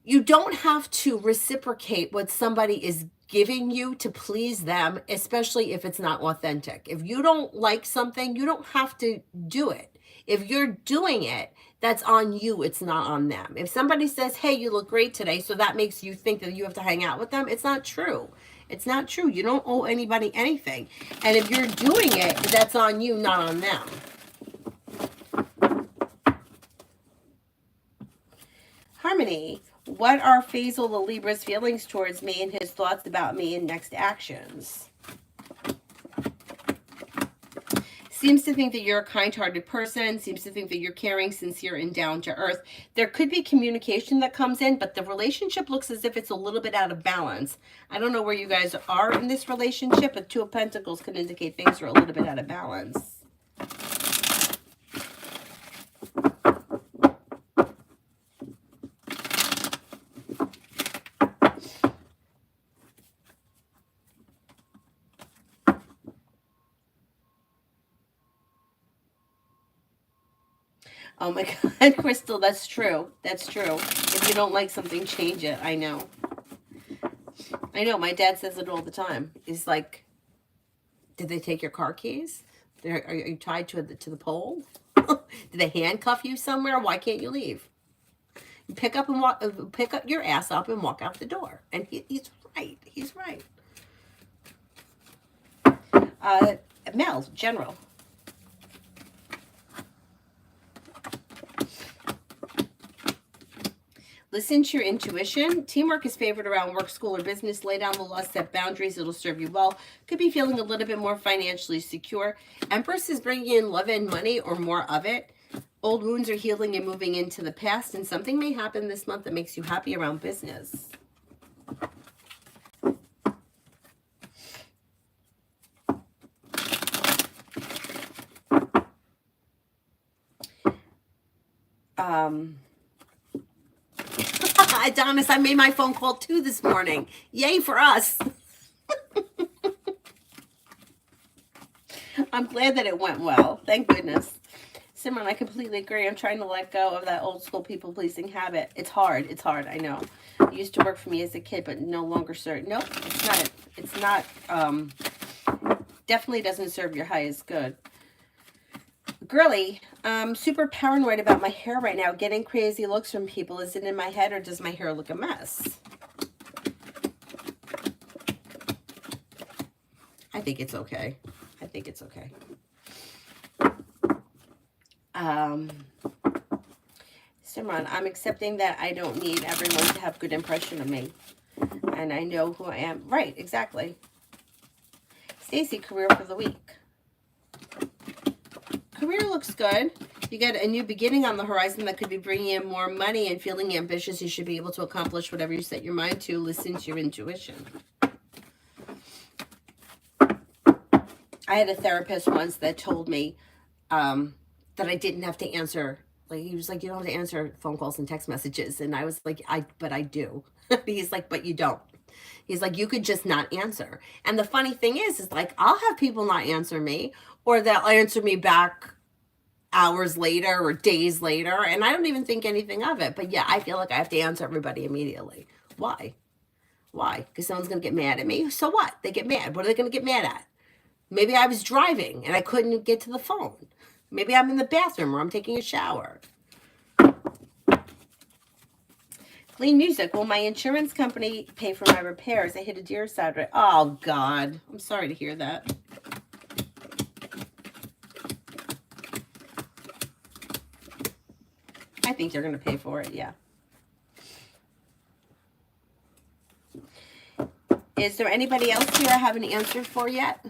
you don't have to reciprocate what somebody is giving you to please them, especially if it's not authentic. If you don't like something, you don't have to do it. If you're doing it, that's on you. It's not on them. If somebody says, hey, you look great today, so that makes you think that you have to hang out with them, it's not true. It's not true. You don't owe anybody anything. And if you're doing it, that's on you, not on them. Harmony. What are Faisal the Libra's feelings towards me and his thoughts about me and next actions? Seems to think that you're a kind-hearted person, seems to think that you're caring, sincere, and down to earth. There could be communication that comes in, but the relationship looks as if it's a little bit out of balance. I don't know where you guys are in this relationship, but Two of Pentacles could indicate things are a little bit out of balance. Oh my God, Crystal, that's true. That's true. If you don't like something, change it. I know. I know. My dad says it all the time. He's like, did they take your car keys? Are you tied to the pole? Did they handcuff you somewhere? Why can't you leave? You pick up your ass up and walk out the door. And he's right. He's right. Mel, General. Listen to your intuition. Teamwork is favored around work, school, or business. Lay down the law, set boundaries. It'll serve you well. Could be feeling a little bit more financially secure. Empress is bringing in love and money, or more of it. Old wounds are healing and moving into the past. And something may happen this month that makes you happy around business. Adonis, I made my phone call too this morning. Yay for us. I'm glad that it went well. Thank goodness. Simran, I completely agree. I'm trying to let go of that old school people pleasing habit. It's hard. It's hard. I know. It used to work for me as a kid, but no longer serve. Nope, it's not. It's not. Definitely doesn't serve your highest good. Girly, I'm super paranoid about my hair right now. Getting crazy looks from people. Is it in my head or does my hair look a mess? I think it's okay. I think it's okay. Simran, I'm accepting that I don't need everyone to have good impression of me. And I know who I am. Right, exactly. Stacy, career for the week. Career looks good. You got a new beginning on the horizon that could be bringing in more money, and feeling ambitious. You should be able to accomplish whatever you set your mind to. Listen to your intuition. I had a therapist once that told me that I didn't have to answer. Like, he was like, you don't have to answer phone calls and text messages. And I was like, but I do. He's like, but you don't. He's like, you could just not answer. And the funny thing is like, I'll have people not answer me, or they'll answer me back hours later or days later, and I don't even think anything of it. But yeah, I feel like I have to answer everybody immediately. Why? Because someone's going to get mad at me. So what? They get mad. What are they going to get mad at? Maybe I was driving and I couldn't get to the phone. Maybe I'm in the bathroom or I'm taking a shower. Clean music. Will my insurance company pay for my repairs? I hit a deer Saturday. Oh, God. I'm sorry to hear that. I think they're going to pay for it, yeah. Is there anybody else here I haven't answered for yet?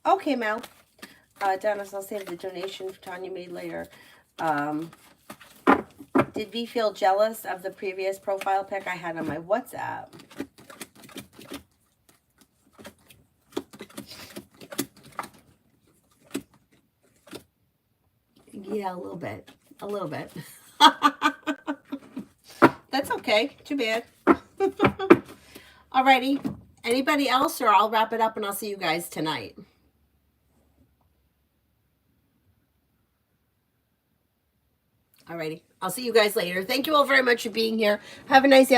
Okay, Mel. Dennis, I'll save the donation Tanya made later. Did V feel jealous of the previous profile pic I had on my WhatsApp? Yeah, a little bit. A little bit. That's okay. Too bad. Alrighty. Anybody else, or I'll wrap it up and I'll see you guys tonight. Alrighty. I'll see you guys later. Thank you all very much for being here. Have a nice afternoon.